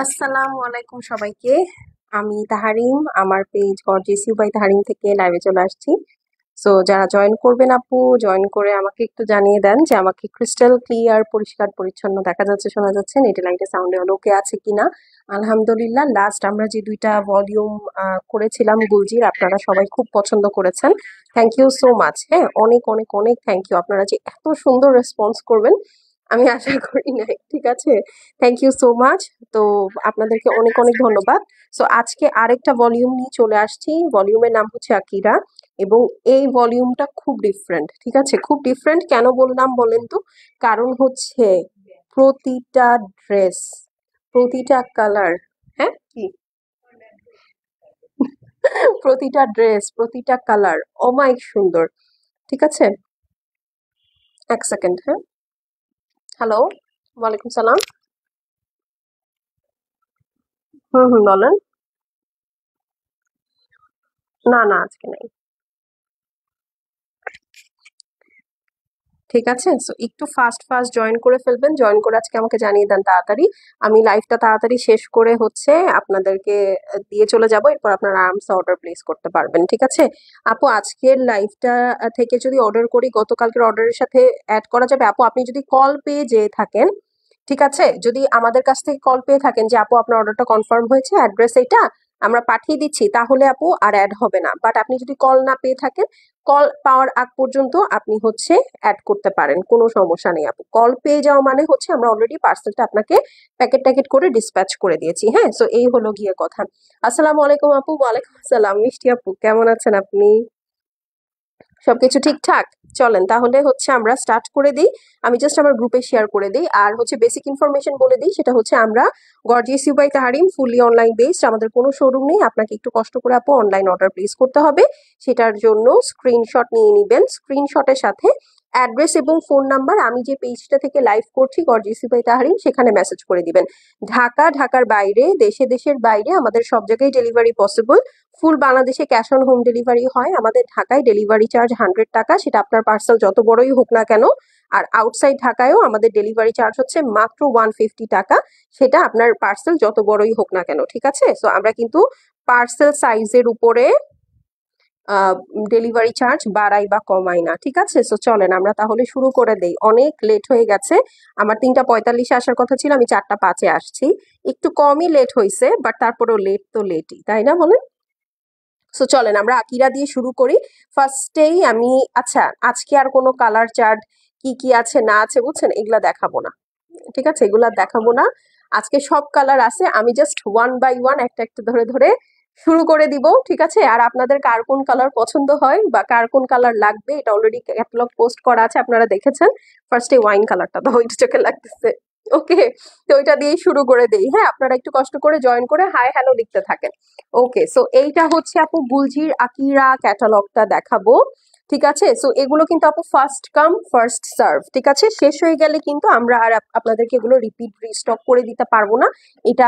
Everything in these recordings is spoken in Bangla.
আসসালামু আলাইকুম সবাইকে। আমি তাহারিম, আমার page gorgeous you by Tahrim থেকে লাইভে চলে আসছি। সো যারা জয়েন করবেন আপু, জয়েন করে আমাকে একটু জানিয়ে দেন যে আমাকে ক্রিস্টাল ক্লিয়ার, পরিষ্কার পরিচ্ছন্ন দেখা যাচ্ছে, শোনা যাচ্ছে, নেটে লাইটে সাউন্ডে ওকে আছে কিনা। আলহামদুলিল্লাহ। লাস্ট আমরা যে দুইটা ভলিউম করেছিলাম গুলজির, আপনারা সবাই খুব পছন্দ করেছেন। Thank you so much. হ্যাঁ, অনেক অনেক অনেক থ্যাংক ইউ। আপনারা যে এত সুন্দর রেসপন্স করবেন আমি আশা করি নাই। ঠিক আছে, থ্যাংক ইউ সো মাচ। তো আপনাদেরকে অনেক অনেক ধন্যবাদ। সো আজকে আরেকটা ভলিউম নিয়ে চলে আসছি। ভলিউমের নাম হচ্ছে আকিরা, এবং এই ভলিউমটা খুব ডিফারেন্ট। ঠিক আছে, খুব ডিফারেন্ট কেন বললাম বলেন তো? কারণ হচ্ছে প্রতিটা ড্রেস, প্রতিটা কালার, হ্যাঁ কি, প্রতিটা ড্রেস, প্রতিটা কালার অমায়িক সুন্দর। ঠিক আছে, এক সেকেন্ড। হ্যাঁ, হ্যালো, ওয়ালাইকুম সালাম। হুম হুম, বলেন। না না, আজকে নেই। ঠিক আছে, সো একটু ফাস্ট ফাস্ট জয়েন করে ফেলবেন। জয়েন করে আজকে আমাকে জানিয়ে দেন তাড়াতাড়ি। আমি লাইভটা তাড়াতাড়ি শেষ করে হচ্ছে আপনাদেরকে দিয়ে চলে যাব, এরপর আপনারা আরামসে অর্ডার প্লেস করতে পারবেন। ঠিক আছে আপু, আজকের লাইভটা থেকে যদি অর্ডার করি, গতকালকের অর্ডারের সাথে অ্যাড করা যাবে? আপু আপনি যদি কল পেয়ে যেয়ে থাকেন, ঠিক আছে, যদি আমাদের কাছ থেকে কল পেয়ে থাকেন যে আপু আপনার অর্ডারটা কনফার্ম হয়েছে, অ্যাড্রেস এটা আমরা পাঠিয়ে দিচ্ছি, তাহলে আপু আর অ্যাড হবে না। বাট আপনি যদি কল না পেয়ে থাকেন, কল পাওয়ার আগ পর্যন্ত আপনি হচ্ছে অ্যাড করতে পারেন, কোনো সমস্যা নেই আপু। কল পেয়ে যাওয়া মানে হচ্ছে আমরা অলরেডি পার্সেলটা আপনাকে প্যাকেট ট্যাকেট করে ডিসপ্যাচ করে দিয়েছি। হ্যাঁ, সো এই হলো গিয়ে কথা। আসসালামু আলাইকুম আপু। ওয়ালাইকুম আসসালাম মিষ্টি আপু, কেমন আছেন আপনি? সবকিছু ঠিকঠাক? চলেন তাহলে হচ্ছে আমরা স্টার্ট করে দিই। আমি জাস্ট আমার গ্রুপে শেয়ার করে দিই, আর হচ্ছে বেসিক ইনফরমেশন বলে দিই। সেটা হচ্ছে আমরা gorgeous you by Tahrim fully online based, আমাদের কোনো শোরুম নেই। আপনাকে একটু কষ্ট করে আপু অনলাইন অর্ডার প্লেস করতে হবে। সেটার জন্য স্ক্রিনশট নিয়ে নিবেন। স্ক্রিনশটের সাথে অ্যাড্রেস এবং ফোন নাম্বার, আমি যে পেজটা থেকে লাইভ করছি গর্জিয়াস ইউ বাই তাহারিম, সেখানে মেসেজ করে দিবেন। ঢাকা, ঢাকার বাইরে, দেশে দেশের বাইরে আমাদের সব জায়গায় ডেলিভারি পসিবল। ফুল বাংলাদেশে ক্যাশ অন হোম ডেলিভারি হয়। আমাদের ঢাকায় ডেলিভারি চার্জ 100 টাকা, সেটা আপনার পার্সেল যত বড়ই হোক না কেন। আর আউটসাইড ঢাকায়ও আমাদের ডেলিভারি চার্জ হচ্ছে মাত্র 150 টাকা, সেটা আপনার পার্সেল যত বড়ই হোক না কেন। ঠিক আছে, সো আমরা কিন্তু পার্সেল সাইজের উপরে ডেলিভারি চার্জ বাড়াই বা কমাই না। ঠিক আছে, সো চলেন আমরা তাহলে শুরু করে দেই। অনেক লেট হয়ে গেছে, আমার 3টা 45-এ আসার কথা ছিল, আমি 4টা 5-এ আসছি। একটু কমই লেট হয়েছে, বাট তারপরেও লেট তো লেটই, তাই না বলেন? সো চলেন আমরা আকিরা দিয়ে শুরু করি। ফার্স্টেই আমি, আচ্ছা, আজকে আর কোনো কালার চার্ট কি কি আছে না আছে বুঝছেন, এগুলা দেখাবো না। ঠিক আছে, এগুলা দেখাবো না। আজকে সব কালার আছে, আমি জাস্ট ওয়ান বাই ওয়ান একটা একটা ধরে ধরে শুরু করে দিব। ঠিক আছে, আর আপনাদের কার কোন কালার পছন্দ হয় বা কার কোন কালার লাগবে, এটা অলরেডি ক্যাটালগ পোস্ট করা আছে, আপনারা দেখেছেন। ফার্স্টে ওয়াইন কালারটা দাও, ওইটা চোখে লাগতেছে। ওকে, তো ওইটা দিয়েই শুরু করে দেই। হ্যাঁ, আপনারা একটু কষ্ট করে জয়েন করে হাই হ্যালো লিখতে থাকেন। ওকে, সো এইটা হচ্ছে আপু গুলজির আকিরা ক্যাটালগটা দেখাবো। ঠিক আছে, সো এগুলো কিন্তু আপু ফার্স্ট কাম ফার্স্ট সার্ভ। ঠিক আছে, শেষ হয়ে গেলে কিন্তু আমরা আর আপনাদেরকে এগুলো রিপিট রিস্টক করে দিতে পারবো না। এটা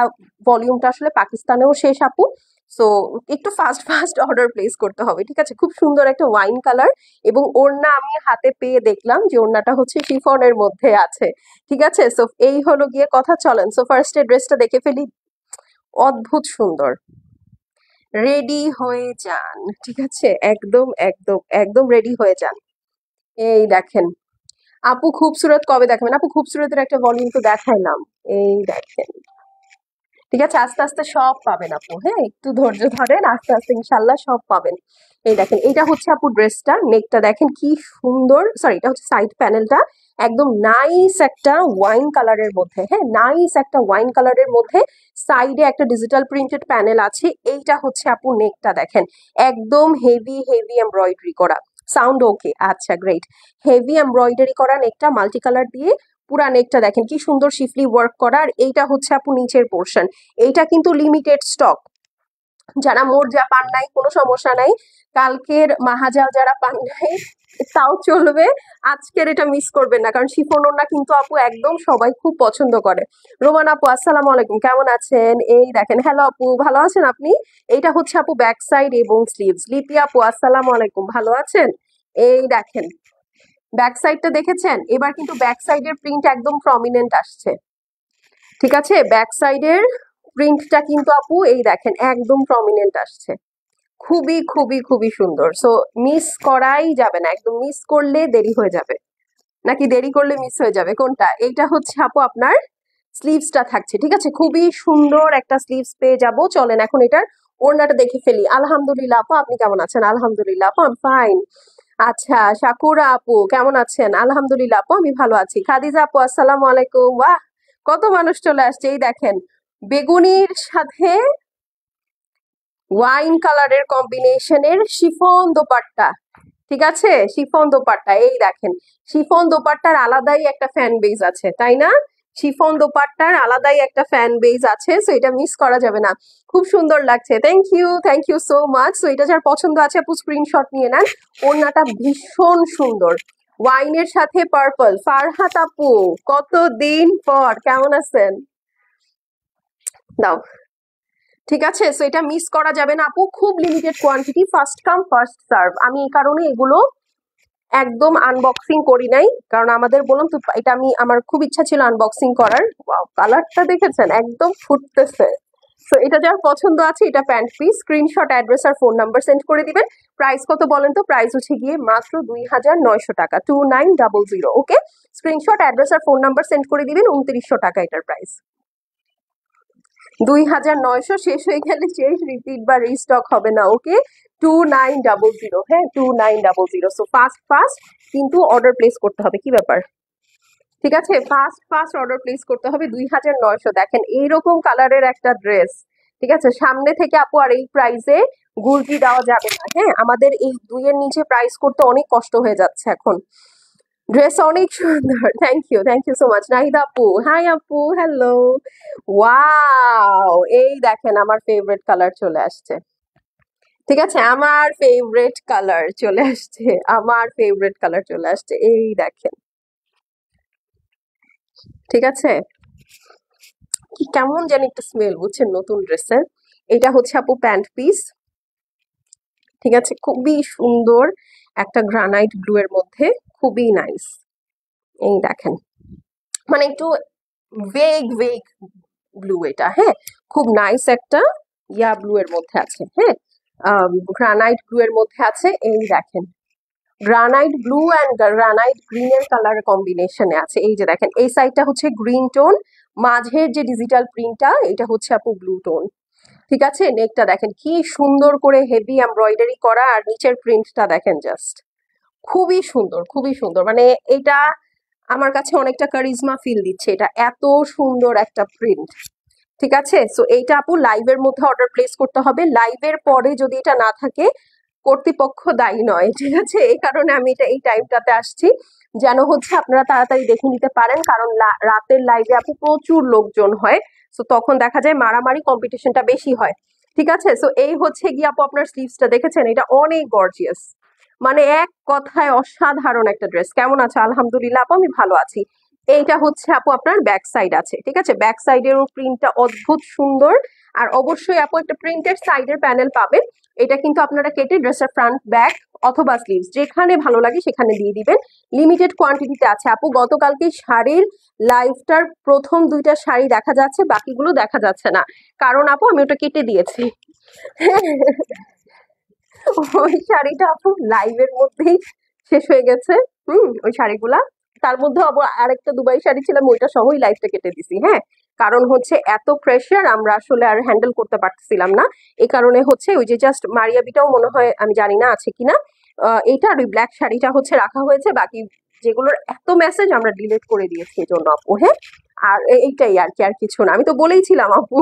ভলিউমটা আসলে পাকিস্তানেও শেষ আপু। সো একটু ফাস্ট ফাস্ট অর্ডার প্লেস করতে হবে। ঠিক আছে, খুব সুন্দর একটা ওয়াইন কালার, এবং ওড়না আমি হাতে পেয়ে দেখলাম যে ওড়নাটা হচ্ছে শিফনের মধ্যে আছে। ঠিক আছে, সো এই হলো গিয়ে কথা। চলেন সো ফার্স্টে ড্রেসটা দেখে ফেলি। অদ্ভুত সুন্দর, রেডি হয়ে যান। ঠিক আছে, একদম একদম একদম রেডি হয়ে যান। এই দেখেন আপু খুবসুরত কবে দেখাবেন? আপু খুবসুরতের একটা ভলিউম তো দেখাইলাম। এই দেখেন, ঠিক আছে, আস্তে আস্তে সব পাবেন আপু। হ্যাঁ, একটু ধৈর্য ধরেন, আস্তে আস্তে ইনশাল্লাহ সব পাবেন। এই দেখেন, এটা হচ্ছে আপু ড্রেসটা, নেকটা দেখেন কি সুন্দর। সরি, এটা হচ্ছে সাইড প্যানেলটা, একদম নাইস একটা ওয়াইন কালারের মধ্যে। হ্যাঁ, নাইস একটা ওয়াইন কালারের মধ্যে সাইডে একটা ডিজিটাল প্রিন্টেড প্যানেল আছে। এইটা হচ্ছে আপু নেকটা দেখেন, একদম হেভি হেভি এমব্রয়ডারি করা। সাউন্ড ওকে? আচ্ছা, গ্রেট। হেভি এমব্রয়ডারি করা নেকটা, মাল্টি কালার দিয়ে পুরা নেকটা দেখেন কি সুন্দর শিফলি ওয়ার্ক করা। আর এইটা হচ্ছে আপু নিচের পোর্শন। এইটা কিন্তু লিমিটেড স্টক, যারা মোর্জা পান নাই কোনো সমস্যা নাই, কালকের মাহাজাল যারা পান নাই তাও চলবে, আজকের এটা মিস করবেন না, কারণ শিফন ওড়না কিন্তু আপু একদম সবাই খুব পছন্দ করে। রোমান আপু আসসালামু আলাইকুম, কেমন আছেন? এই দেখেন, হ্যালো আপু, ভালো আছেন আপনি? এইটা হচ্ছে আপু ব্যাক সাইড এবং স্লিভস। লিপি আপু আসসালামু আলাইকুম, ভালো আছেন? এই দেখেন, ব্যাক সাইডটা দেখেছেন? এবার কিন্তু ব্যাক সাইডের প্রিন্ট একদম প্রমিনেন্ট আসছে। ঠিক আছে, ব্যাক সাইডের প্রিন্টটা কিন্তু আপু এই দেখেন একদম প্রমিনেন্ট আসছে, খুবই খুবই খুবই সুন্দর। সো মিস করাই যাবে না, একদম মিস করলে দেরি হয়ে যাবে, নাকি দেরি করলে মিস হয়ে যাবে কোনটা? এইটা হচ্ছে আপু আপনার স্লিভসটা থাকছে, ঠিক আছে, খুবই সুন্দর একটা স্লিভস পেয়ে যাব। চলেন এখন এটার ওড়নাটা দেখে ফেলি। আলহামদুলিল্লাহ আপু, আপনি কেমন আছেন? আলহামদুলিল্লাহ আপু, আমি ফাইন। আচ্ছা, সাকুরা আপু কেমন আছেন? আলহামদুলিল্লাহ আপু, আমি ভালো আছি। খাদিজা আপু আসসালামু আলাইকুম। বাহ, কত মানুষ চলে আসছে! এই দেখেন বেগুনির সাথে ওয়াইন কালারের কম্বিনেশনের শিফন দোপাট্টা, ঠিক আছে, শিফন দোপাট্টা। এই দেখেন শিফন দোপাট্টার আলাদাই একটা ফ্যান বেজ আছে, তাই না? শিফন দোপাট্টার আলাদাই একটা ফ্যান বেজ আছে, সো এটা মিস করা যাবে না। খুব সুন্দর লাগছে, thank you so much. So এটা যার পছন্দ আছে আপু স্ক্রিনশট নিয়ে নেন। ওড়নাটা ভীষণ সুন্দর, ওয়াইনের সাথে পার্পল। ফারহাত আপু কতদিন পর, কেমন আছেন? দাও, ঠিক আছে। সো এটা মিস করা যাবে না আপু, খুব limited quantity, first come first serve. আমি এই কারণে এগুলো একদম আনবক্সিং করি নাই, কারণ আমাদের বললাম তো এটা আমি, আমার খুব ইচ্ছা ছিল আনবক্সিং করার। ওয়াও, কালারটা দেখেছেন একদম ফুটতেছে। সো এটা যার পছন্দ আছে, এটা প্যান্ট পিস, স্ক্রিনশট, অ্যাড্রেস আর ফোন নাম্বার সেন্ড করে দিবেন। প্রাইস কত বলেন তো? প্রাইস হচ্ছে গিয়ে মাত্র 2900 টাকা, 2900। ওকে, স্ক্রিনশট, অ্যাড্রেস আর ফোন নাম্বার সেন্ড করে দিবেন। 2900 টাকা এটার প্রাইস। 2900 শেষ হয়ে গেলে শেষ, রিপিট বা রিস্টক হবে না। ওকে, 2900। হ্যাঁ, 2900। সো ফাস্ট ফাস্ট কিন্তু অর্ডার প্লেস করতে হবে, কি ব্যাপার? ঠিক আছে, ফাস্ট ফাস্ট অর্ডার প্লেস করতে হবে। 2900, দেখেন এইরকম কালারের একটা ড্রেস, ঠিক আছে, সামনে থেকে আপু আর এই প্রাইসে গুলতি দেওয়া যাবে না। হ্যাঁ, আমাদের এই দুইয়ের নিচে প্রাইস করতে অনেক কষ্ট হয়ে যাচ্ছে এখন। ড্রেস অনেক সুন্দর, thank you so much. Nahida আপু, হাই আপু, হ্যালো। ওয়াও, এই দেখেন আমার ফেভারিট কালার চলে আসছে, ঠিক আছে, আমার ফেভারিট কালার চলে আসছে, আমার ফেভারিট কালার চলে আসছে, এই দেখেন, ঠিক আছে। কি কেমন জানি একটা স্মেল, বুঝছেন, নতুন ড্রেসের। এটা হচ্ছে আপু প্যান্ট পিস, ঠিক আছে, খুবই সুন্দর একটা গ্রানাইট ব্লু এর মধ্যে, খুবই নাইস। এই দেখেন, মানে একটু ভেগ ব্লু এটা, হ্যাঁ, খুব নাইস একটা ইয়া ব্লু এর মধ্যে আছে, হ্যাঁ, গ্রানাইট ব্লু এর মধ্যে আছে। এই দেখেন granite blue and granite green এর কালার কম্বিনেশনে আছে। এই যে দেখেন এই সাইডটা হচ্ছে গ্রিন টোন, মাঝের যে ডিজিটাল প্রিন্টটা এটা হচ্ছে আপু ব্লু টোন, ঠিক আছে। নেকটা দেখেন কি সুন্দর করে হেভি এমব্রয়ডারি করা, আর নিচের প্রিন্টটা দেখেন জাস্ট খুবই সুন্দর, খুবই সুন্দর। মানে এটা আমার কাছে অনেকটা কারিজমা ফিল দিচ্ছে, এটা এত সুন্দর একটা প্রিন্ট, ঠিক আছে। সো এইটা আপু লাইভের মধ্যে অর্ডার প্লেস করতে হবে, লাইভের পরে যদি এটা না থাকে কর্তৃপক্ষ দায়ী নয়, ঠিক আছে। এই কারণে আমি এটা এই টাইমটাতে আসছি, যেন হচ্ছে আপনারা তাড়াতাড়ি দেখে নিতে পারেন, কারণ রাতের লাইভে আপু প্রচুর লোকজন হয়, তো তখন দেখা যায় মারামারি কম্পিটিশনটা বেশি হয়, ঠিক আছে। সো এই হচ্ছে গিয়ে আপু আপনার স্লিভসটা দেখেছেন, এটা অনেক গর্জিয়াস, মানে এক কথায় অসাধারণ একটা ড্রেস। কেমন আছে? আলহামদুলিল্লাহ আপু, আমি ভালো আছি। এইটা হচ্ছে আপু আপনার ব্যাক সাইড আছে, ঠিক আছে, ব্যাক সাইডেরও প্রিন্টটা অদ্ভুত সুন্দর। আর অবশ্যই আপু একটা প্রিন্টের সাইডের প্যানেল পাবেন, এটা কিন্তু আপনারা কেটে ড্রেসের ফ্রন্ট ব্যাক অথবা স্লিভস যেখানে ভালো লাগে সেখানে দিয়ে দিবেন। লিমিটেড কোয়ান্টিটিতে আছে আপু, গতকালকে শাড়ির লাইভটার প্রথম দুইটা শাড়ি দেখা যাচ্ছে, বাকিগুলো দেখা যাচ্ছে না, কারণ আপু আমি ওটা কেটে দিয়েছি। ওই শাড়িটা আপু লাইভের মধ্যেই শেষ হয়ে গেছে, ওই শাড়িগুলা। তার মধ্যে আবার আরেকটা দুবাই শাড়ি ছিলাম, ওইটা সবই লাইভটা কেটে দিছি, হ্যাঁ, কারণ হচ্ছে এত প্রেশার আমরা আসলে আর হ্যান্ডেল করতে পারতেছিলাম না। এই কারণে হচ্ছে ওই যে জাস্ট মারিয়াবিটাও মনে হয়, আমি জানি না আছে কিনা, এইটা আর ওই ব্ল্যাক শাড়িটা হচ্ছে রাখা হয়েছে, বাকি যেগুলোর এত মেসেজ আমরা ডিলিট করে দিয়েছি এই জন্য আপু, হ্যাঁ। আর এইটাই আর কি, আর কিছু না, আমি তো বলেইছিলাম আপু।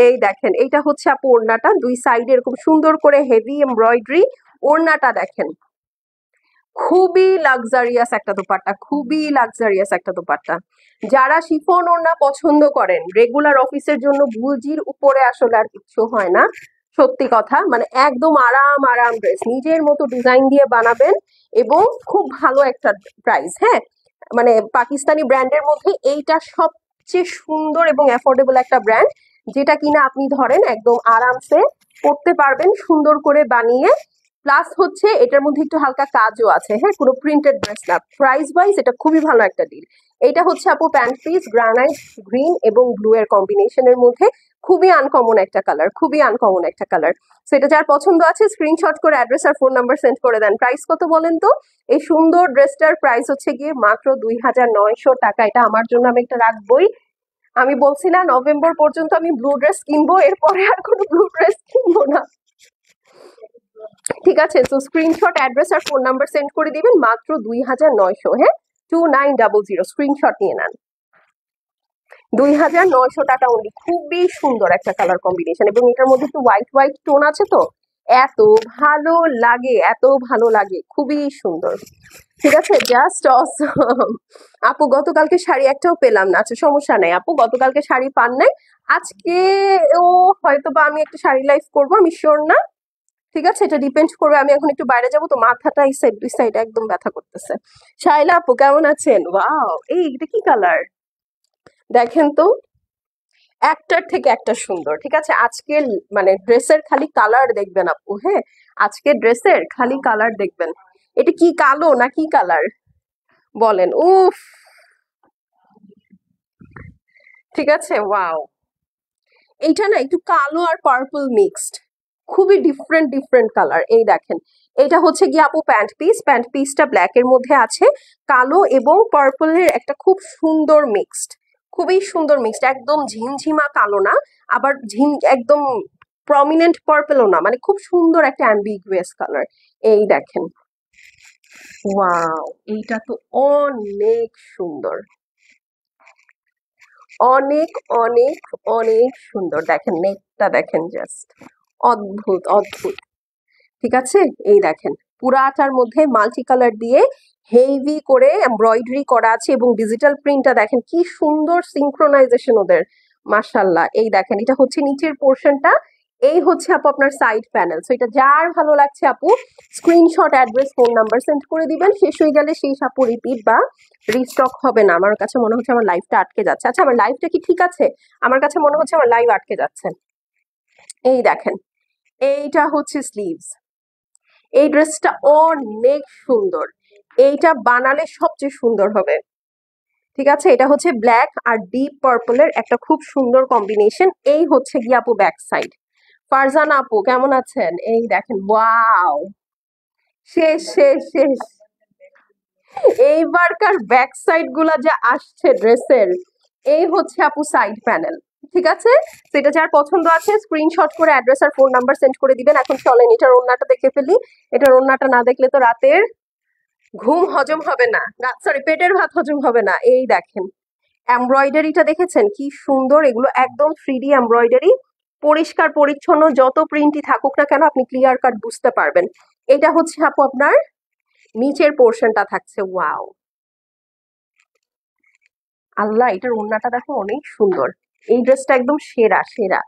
এই দেখেন এইটা হচ্ছে আপু ওড়নাটা, দুই সাইডে এরকম সুন্দর করে হেভি এমব্রয়ডারি, ওড়নাটা দেখেন খুবই লাক্সারিয়াস একটা দোপাট্টা, খুবই লাক্সারিয়াস একটা দোপাট্টা। যারা শিফন ওড়না পছন্দ করেন রেগুলার অফিসের জন্য, ভুলজির উপরে আসলে আর কিছু হয় না, সত্যি কথা। মানে একদম আরাম আরাম ড্রেস, নিজের মতো ডিজাইন দিয়ে বানাবেন এবং খুব ভালো একটা প্রাইস, হ্যাঁ। মানে পাকিস্তানি ব্র্যান্ডের মধ্যে এইটা সবচেয়ে সুন্দর এবং অ্যাফোর্ডেবল একটা ব্র্যান্ড, যেটা কিনা আপনি ধরেন একদম আরামসে পড়তে পারবেন সুন্দর করে বানিয়ে। প্লাস হচ্ছে এটার মধ্যে একটু হালকা কাজও আছে, হ্যাঁ, কোনো প্রিন্টেড ড্রেস না। প্রাইস ওয়াইজ এটা খুবই ভালো একটা ডিল। এটা হচ্ছে আপু প্যান্ট পিস, গ্রানাইট গ্রিন এবং ব্লু এর কম্বিনেশনের মধ্যে, খুবই আনকমন একটা কালার, খুবই আনকমন একটা কালার। সো এটা যার পছন্দ আছে স্ক্রিনশট করে অ্যাড্রেস আর ফোন নাম্বার সেন্ড করে দেন। প্রাইস কত বলেন তো? এই সুন্দর ড্রেসটার প্রাইস হচ্ছে গিয়ে মাত্র 2900 টাকা। এটা আমার জন্য আমি একটা রাখবোই। আমি বলছি না নভেম্বর পর্যন্ত আমি ব্লু ড্রেস কিনবো, এরপরে আর কোনো ব্লু ড্রেস কিনবো না। ঠিক আছে, তো স্ক্রিনশট অ্যাড্রেস আর ফোন নাম্বার সেন্ড করে দিবেন মাত্র 2900। হ্যাঁ, 2900 স্ক্রিনশট নিয়ে নেন। 2900 টাকা অনলি। খুবই সুন্দর একটা কালার কম্বিনেশন, এবং এটার মধ্যে একটু হোয়াইট হোয়াইট টোন আছে তো এত ভালো লাগে, এত ভালো লাগে, খুবই সুন্দর। ঠিক আছে, জাস্ট অসম। আপু গতকালকে শাড়ি একটাও পেলাম না। আচ্ছা সমস্যা নাই আপু, গতকালকে শাড়ি পান নাই, আজকে ও হয়তো বা আমি একটা শাড়ি লাইভ করবো, আমি শিওর না। ঠিক আছে, এটা ডিপেন্ড করবে। আমি এখন একটু বাইরে যাবো তো মাথাটা এই সাইড দুই সাইড একদম ব্যথা করতেছে। শাইলা আপু কেমন আছেন? ওয়াও, এই এটা কি কালার দেখেন তো, একটার থেকে একটা সুন্দর। ঠিক আছে, আজকের মানে ড্রেসের খালি কালার দেখবেন আপু। হ্যাঁ, আজকে ড্রেসের খালি কালার দেখবেন। এটা কি কালো না কি কালার বলেন? উফ, ঠিক আছে, ওয়াও। এইটা না একটু কালো আর পার্পল মিক্সড, খুবই ডিফারেন্ট ডিফারেন্ট কালার। এই দেখেন, এটা হচ্ছে গিয়ে আপু প্যান্ট পিস, প্যান্ট পিসটা ব্ল্যাক এর মধ্যে আছে, কালো এবং পার্পলের একটা খুব সুন্দর মিক্সড, খুবই সুন্দর মিক্সড। একদম ঝিমঝিমা কালো না, আবার একদম প্রমিনেন্ট পার্পলও না, মানে খুব সুন্দর একটা অ্যাম্বিগুয়াস কালার। এই দেখেন, ওয়াও, এইটা তো অনেক সুন্দর, অনেক অনেক অনেক সুন্দর। দেখেন নেকটা দেখেন, জাস্ট অদ্ভুত অদ্ভুত। ঠিক আছে, এই দেখেন পুরাটার মধ্যে মাল্টি কালার দিয়ে হেভি করে এমব্রয়ডারি করা আছে, এবং ডিজিটাল প্রিন্টটা দেখেন কি সুন্দর সিঙ্ক্রোনাইজেশন ওদের, মাশাল্লাহ। এই দেখেন এটা হচ্ছে নিচের পোর্শনটা, এই হচ্ছে আপু আপনার সাইড প্যানেল। সো এটা যার ভালো লাগছে আপু screenshot address phone number send করে দিবেন। শেষ হয়ে গেলে সেই আপু রিপিট বা রিস্টক হবে না। আমার কাছে মনে হচ্ছে আমার লাইফটা আটকে যাচ্ছে। আচ্ছা আমার লাইফটা কি ঠিক আছে? আমার কাছে মনে হচ্ছে আমার লাইভ আটকে যাচ্ছে। এই দেখেন, এইটা হচ্ছে স্লিভস। এই ড্রেসটা অনেক সুন্দর, এইটা বানালে সবচেয়ে সুন্দর হবে। ঠিক আছে, এটা হচ্ছে ব্ল্যাক আর ডিপ পার্পলের একটা খুব সুন্দর কম্বিনেশন। এই হচ্ছে গিয়ে আপু ব্যাক সাইড। ফারজানা আপু কেমন আছেন? এই দেখেন, ওয়াও, শেষ শেষ শেষ। এইবারকার ব্যাক সাইড গুলা যা আসছে ড্রেসের, এই হচ্ছে আপু সাইড প্যানেল। ঠিক আছে, সেটা যার পছন্দ আছে স্ক্রিনশট করে অ্যাড্রেস আর ফোন নাম্বার সেন্ড করে দিবেন। এখন চলেন এটার ওড়নাটা দেখে ফেলি। এটার ওড়নাটা না দেখলে তো রাতের ঘুম হজম হবে না, সরি পেটের ভাত হজম হবে না। এই দেখেন এমব্রয়ডারিটা দেখেছেন কি সুন্দর, এগুলো একদম 3D এমব্রয়ডারি, পরিষ্কার পরিচ্ছন্ন, যত প্রিন্টই থাকুক না কেন আপনি ক্লিয়ার কাট বুঝতে পারবেন। এটা হচ্ছে আপু আপনার নিচের পোর্শনটা থাকছে। ওয়াও, আল্লাহ, এটার ওড়নাটা দেখো অনেক সুন্দর। এই ড্রেসটা একদম সেরা সেরা।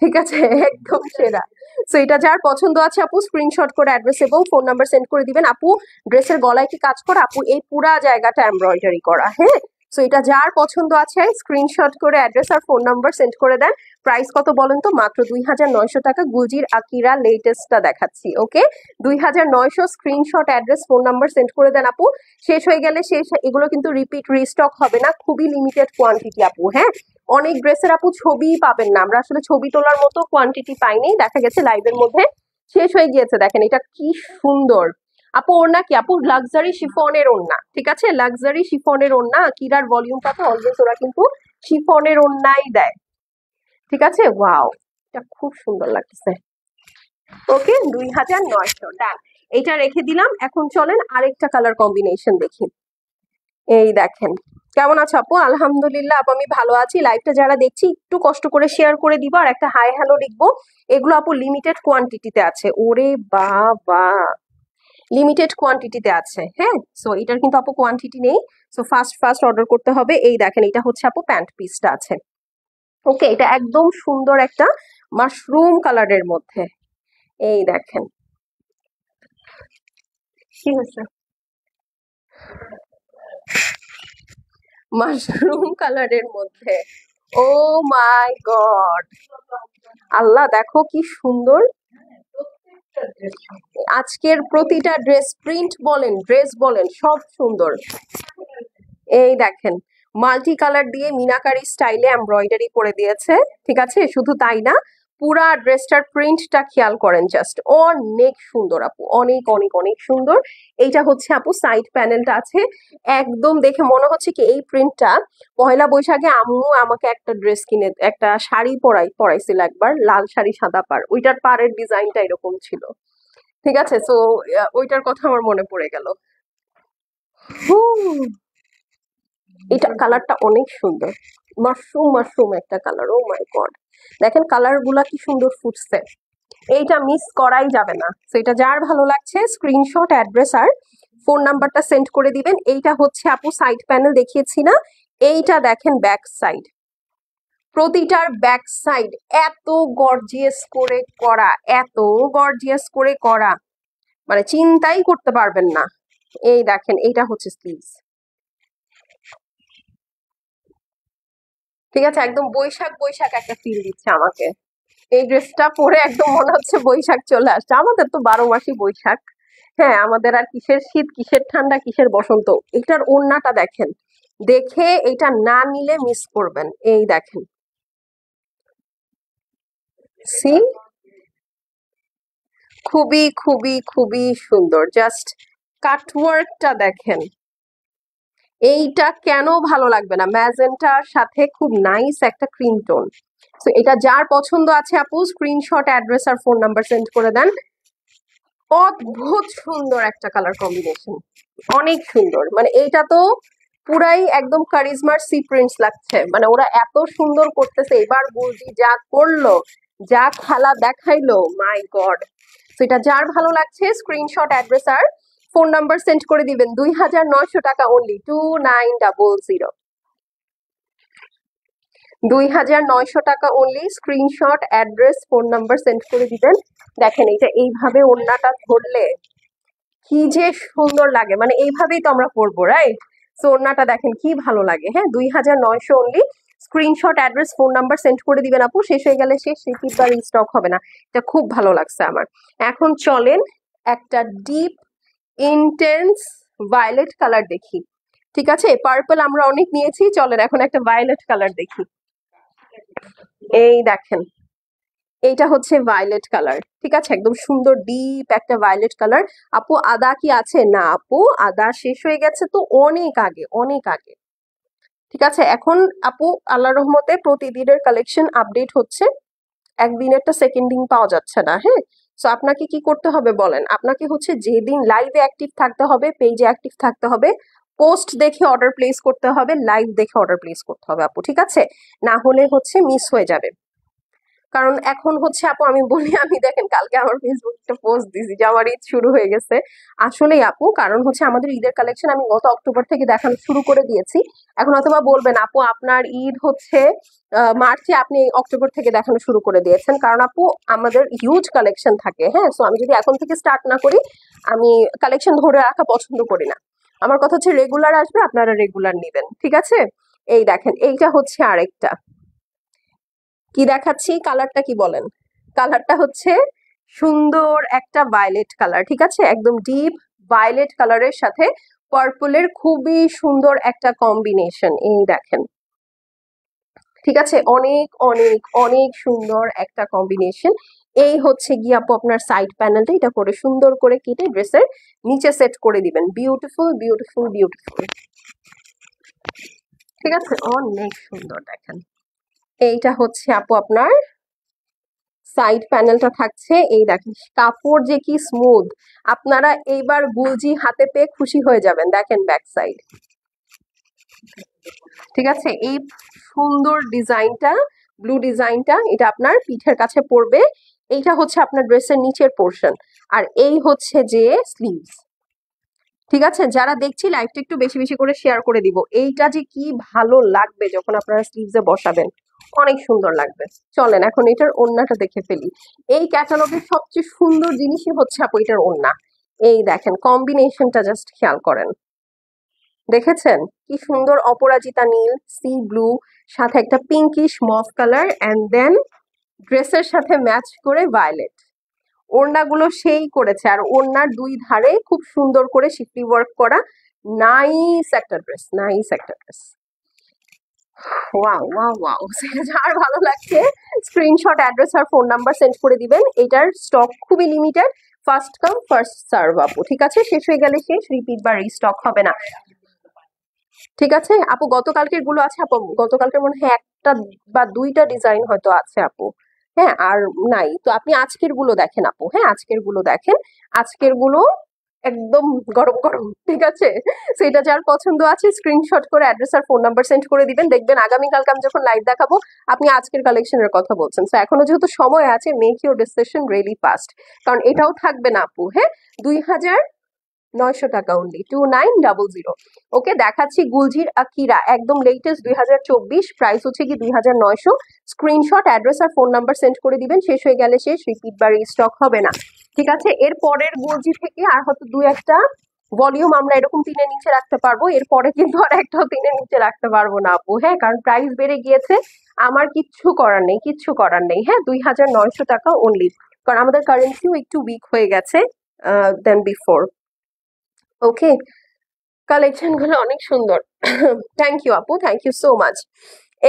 ঠিক আছে, একদম সেরা। সো এটা যার পছন্দ আছে আপু স্ক্রিনশট করে অ্যাড্রেস এবং ফোন নাম্বার সেন্ড করে দিবেন। আপু ড্রেসের গলায় কি কাজ করা? আপু এই পুরা জায়গাটা এমব্রয়ডারি করা। হ্যাঁ, সো এটা যার পছন্দ আছে স্ক্রিনশট করে অ্যাড্রেস আর ফোন নাম্বার সেন্ড করে দেন। প্রাইস কত বলেন তো? মাত্র 2900 টাকা। গুলজির আকিরা লেটেস্টটা দেখাচ্ছি। ওকে, 2900, screenshot address phone number send করে দেন আপু। শেষ হয়ে গেলে শেষ, এগুলো কিন্তু রিপিট রিস্টক হবে না, খুবই লিমিটেড কোয়ান্টিটি আপু। হ্যাঁ, অনেক ড্রেসের আপু ছবি পাবেন না, আমরা আসলে ছবি তোলার মতো কোয়ান্টিটি পাইনি, দেখা গেছে লাইভের মধ্যে শেষ হয়ে গিয়েছে। দেখেন এটা কি সুন্দর আপু, ওড়না কি আপু? লাক্সারি শিফনের ওড়না। ঠিক আছে, লাক্সারি শিফনের ওড়না। কিরার ভলিউমটা তো অলওয়েজ ওরা কিন্তু শিফনের ওড়নাই দেয়। ঠিক আছে, ওয়াও, এটা খুব সুন্দর লাগতেছে। ওকে, 2900 ডান। এটা রেখে দিলাম। এখন চলেন আরেকটা কালার কম্বিনেশন দেখি। এই দেখেন, কেমন আছো আপু? আলহামদুলিল্লাহ আপু আমি ভালো আছি। লাইভটা যারা দেখছি একটু কষ্ট করে শেয়ার করে দিবা আর একটা হাই হ্যালো লিখবো। এগুলো আপু লিমিটেড কোয়ান্টিটিতে আছে। ওরে বাবা, লিমিটেড কোয়ান্টিটিতে আছে। হ্যাঁ, সো এটার কিন্তু আপু কোয়ান্টিটি নেই, সো ফাস্ট ফাস্ট অর্ডার করতে হবে। এই দেখেন, এটা হচ্ছে আপু প্যান্ট পিসটা আছে। ওকে, এটা একদম সুন্দর একটা মাশরুম কালারের মধ্যে। এই দেখেন কি হয়েছে, মাশরুম কালারের মধ্যে। ও মাই গড, আল্লাহ দেখো কি সুন্দর। আজকের প্রতিটা ড্রেস, প্রিন্ট বলেন ড্রেস বলেন সব সুন্দর। এই দেখেন মাল্টি কালার দিয়ে মিনাকারি স্টাইলে এমব্রয়ডারি করে দিয়েছে। ঠিক আছে, শুধু তাই না, পুরা ড্রেসটার প্রিন্টটা খেয়াল করেন, জাস্ট অনেক সুন্দর আপু, অনেক অনেক অনেক সুন্দর। এইটা হচ্ছে আপু সাইড প্যানেলটা আছে, একদম দেখে মনে হচ্ছে কি এই প্রিন্টটা পয়লা বৈশাখে আম্মু আমাকে একটা ড্রেস কিনে, একটা শাড়ি পরাইছিল একবার, লাল শাড়ি সাদা পাড়, ওইটার পাড়ের ডিজাইনটা এরকম ছিল। ঠিক আছে, তো ওইটার কথা আমার মনে পড়ে গেল। হুম, এটা কালারটা অনেক সুন্দর, মাশরুম মাশরুম একটা কালার, ও মাই গড, দেখেন কালার গুলা কি সুন্দর ফুটছে। এইটা মিস করাই যাবে না। তো এটা যার ভালো লাগছে স্ক্রিনশট, অ্যাড্রেস আর ফোন নাম্বারটা সেন্ড করে দিবেন। এইটা হচ্ছে আপু সাইড প্যানেল দেখিয়েছি না, এইটা দেখেন ব্যাক সাইড, প্রতিটার ব্যাক সাইড এত গর্জিয়াস করে করা, এত গর্জিয়াস করে করা, মানে চিন্তাই করতে পারবেন না। এই দেখেন, এইটা হচ্ছে স্লিভস। ঠিক আছে, একদম বৈশাখ বৈশাখ একটা ফিল দিচ্ছে আমাকে। এই ড্রেসটা পরে একদম মনে হচ্ছে বৈশাখ চলে আসছে। আমাদের তো 12 মাসই বৈশাখ। হ্যাঁ, আমাদের আর কিসের শীত, কিসের ঠান্ডা, কিসের বসন্ত। এটার ওড়নাটা দেখেন, দেখে এটা না নিলে মিস করবেন। এই দেখেন, সি, খুবই খুবই খুবই সুন্দর, জাস্ট কাটওয়ার্কটা দেখেন। এইটা কেন ভালো লাগবে না, ম্যাজেন্টার সাথে খুব নাইস একটা ক্রিম টোন। তো এটা যার পছন্দ আছে আপু স্ক্রিনশট, অ্যাড্রেস আর ফোন নাম্বার সেন্ড করে দেন। অদ্ভুত সুন্দর একটা কালার কম্বিনেশন, অনেক সুন্দর। মানে এইটা তো পুরাই একদম কারিজমার সি প্রিন্টস লাগছে, মানে ওরা এত সুন্দর করতেছে। এবার গুলজি যা করলো, যা খেলা দেখাইলো, মাই গড। তো এটা যার ভালো লাগছে স্ক্রিনশট, অ্যাড্রেস আর ফোন নাম্বার সেন্ড করে দিবেন। 2900 টাকা অনলি, 2900, 2900 টাকা only. Screenshot, address, phone number send করে দিবেন। দেখেন এটা এইভাবে ওড়নাটা ধরলে কি যে সুন্দর লাগে, মানে এইভাবেই তো আমরা পরবো, রাইট? সো ওড়নাটা দেখেন কি ভালো লাগে। হ্যাঁ, 2900 only. Screenshot, address, phone number send করে দিবেন আপু, শেষ হয়ে গেলে শেষ, রিপিট বা রিস্টক হবে না। এটা খুব ভালো লাগছে আমার। এখন চলেন একটা ডিপ ইন্টেন্স ভায়োলেট কালার দেখি। ঠিক আছে, পার্পল আমরা অনেক নিয়েছি, চলেন এখন একটা ভায়োলেট কালার দেখি। এই দেখেন, এইটা হচ্ছে ভায়োলেট কালার। ঠিক আছে, একদম সুন্দর ডিপ একটা ভায়োলেট কালার। আপু আদা কি আছে? না আপু, আদা শেষ হয়ে গেছে তো অনেক আগে, অনেক আগে। ঠিক আছে, এখন আপু আল্লাহ রহমতে প্রতিদিনের কালেকশন আপডেট হচ্ছে, একদিনেরটা সেকেন্ড দিন পাওয়া যাচ্ছে না। হ্যাঁ, তো আপনাকে কি করতে হবে বলেন, আপনাকে হচ্ছে যেদিন লাইভে অ্যাক্টিভ থাকতে হবে, পেজে অ্যাক্টিভ থাকতে হবে, পোস্ট দেখে অর্ডার প্লেস করতে হবে, লাইভ দেখে অর্ডার প্লেস করতে হবে আপু। ঠিক আছে, না হলে হচ্ছে মিস হয়ে যাবে। কারণ এখন হচ্ছে আপু আমি বলি, আমি দেখেন কালকে আমার ফেসবুক একটা পোস্ট দিছি যে আমার ঈদ শুরু হয়ে গেছে। আসলেই আপু, কারণ হচ্ছে আমাদের ঈদের কালেকশন আমি গত অক্টোবর থেকে দেখানো শুরু করে দিয়েছি। এখন অথবা বলবেন আপু আপনার ঈদ হচ্ছে মার্চে, আপনি অক্টোবর থেকে দেখানো শুরু করে দিয়েছেন। কারণ আপু আমাদের হিউজ কালেকশন থাকে। হ্যাঁ, সো আমি যদি এখন থেকে স্টার্ট না করি, আমি কালেকশন ধরে রাখা পছন্দ করি না। আমার কথা হচ্ছে রেগুলার আসবে, আপনারা রেগুলার নিবেন। ঠিক আছে, এই দেখেন এইটা হচ্ছে আরেকটা, কি দেখাচ্ছি, কালারটা কি বলেন? কালারটা হচ্ছে সুন্দর একটা ভায়োলেট কালার। ঠিক আছে, একদম ডিপ ভায়োলেট কালারের সাথে পার্পলের খুবই সুন্দর একটা কম্বিনেশন। এই দেখেন, ঠিক আছে, অনেক অনেক অনেক সুন্দর একটা কম্বিনেশন। এই হচ্ছে গিয়ে আপু আপনার সাইড প্যানেলটা, এটা করে সুন্দর করে কেটে ড্রেসের নিচে সেট করে দিবেন। Beautiful beautiful beautiful. ঠিক আছে, অনেক সুন্দর। দেখেন এইটা হচ্ছে আপু আপনার সাইড প্যানেলটা থাকছে। এই দেখেন কাপড় যে কি স্মুথ, আপনারা এইবার গুলজি হাতে পেয়ে খুশি হয়ে যাবেন। দেখেন ব্যাক সাইড। ঠিক আছে, এই সুন্দর ডিজাইনটা, ব্লু ডিজাইনটা, এটা আপনার পিঠের কাছে পড়বে। এইটা হচ্ছে আপনার ড্রেসের নিচের পোর্শন, আর এই হচ্ছে যে স্লিভস। ঠিক আছে, যারা দেখছি লাইভটা একটু বেশি বেশি করে শেয়ার করে দিব। এইটা যে কি ভালো লাগবে যখন আপনারা স্লিভসে বসাবেন, অনেক সুন্দর লাগবে। চলেন এখন এটার ওড়নাটা দেখে ফেলি। এই ক্যাটালগের সবচেয়ে সুন্দর জিনিসই হচ্ছে আপু এটার ওড়না। এই দেখেন কম্বিনেশনটা জাস্ট খেয়াল করেন, দেখেছেন কি সুন্দর, অপরাজিতা নীল, সি ব্লু, সাথে একটা pinkish mauve colour, and then ড্রেসের সাথে ম্যাচ করে ভায়োলেট। ওড়নাগুলো সেই করেছে, আর ওড়নার দুই ধারে খুব সুন্দর করে শিফটি ওয়ার্ক করা। নাইস একটা ড্রেস, নাইস একটা ড্রেস। ওয়াও ওয়াও ওয়াও, সেটা যার ভালো লাগছে স্ক্রিনশট, অ্যাড্রেস আর ফোন নাম্বার সেন্ড করে দিবেন। এটার স্টক খুবই limited, first come first serve আপু, ঠিক আছে? শেষ হয়ে গেলে শেষ, রিপিট বা রিস্টক হবে না। ঠিক আছে আপু, গতকালকের গুলো আছে আপু, গতকালকের মনে হয় একটা বা দুইটা ডিজাইন হয়তো আছে আপু। হ্যাঁ, আর নাই তো। আপনি আজকের গুলো দেখেন আপু, হ্যাঁ আজকের গুলো দেখেন, আজকের গুলো একদম গরম গরম, ঠিক আছে? সেটা যার পছন্দ আছে স্ক্রিনশট করে অ্যাড্রেস আর ফোন নাম্বার সেন্ড করে দিবেন, দেখবেন আগামীকালকে আমি যখন লাইভ দেখাবো আপনি আজকের কালেকশনের কথা বলছেন। তো এখনো যেহেতু সময় আছে, make your decision really fast, কারণ এটাও থাকবে না আপু। হ্যাঁ, 2,900 টাকা অনলি, 2900। ওকে, দেখাচ্ছি গুলজির আকিরা, একদম লেটেস্ট 2024, প্রাইস হচ্ছে কি 2,900। স্ক্রিনশট, অ্যাড্রেস আর ফোন নাম্বার সেন্ড করে দিবেন, শেষ হয়ে গেলে শেষ, রিপিট বা রিস্টক হবে না। ঠিক আছে, এর পরের গুলজি থেকে আর হয়তো দু একটা ভলিউম আমরা এরকম তিনের নিচে রাখতে পারবো, এরপরে কিন্তু আর একটাও তিনের নিচে রাখতে পারবো না আপু। হ্যাঁ, কারণ প্রাইস বেড়ে গিয়েছে, আমার কিচ্ছু করার নেই, কিচ্ছু করার নেই। হ্যাঁ, 2,900 টাকা অনলি, কারণ আমাদের কারেন্সিও একটু উইক হয়ে গেছে দেন বিফোর। ওকে, কালেকশন গুলো অনেক সুন্দর। থ্যাংক ইউ আপু, থ্যাংক ইউ সো মাচ।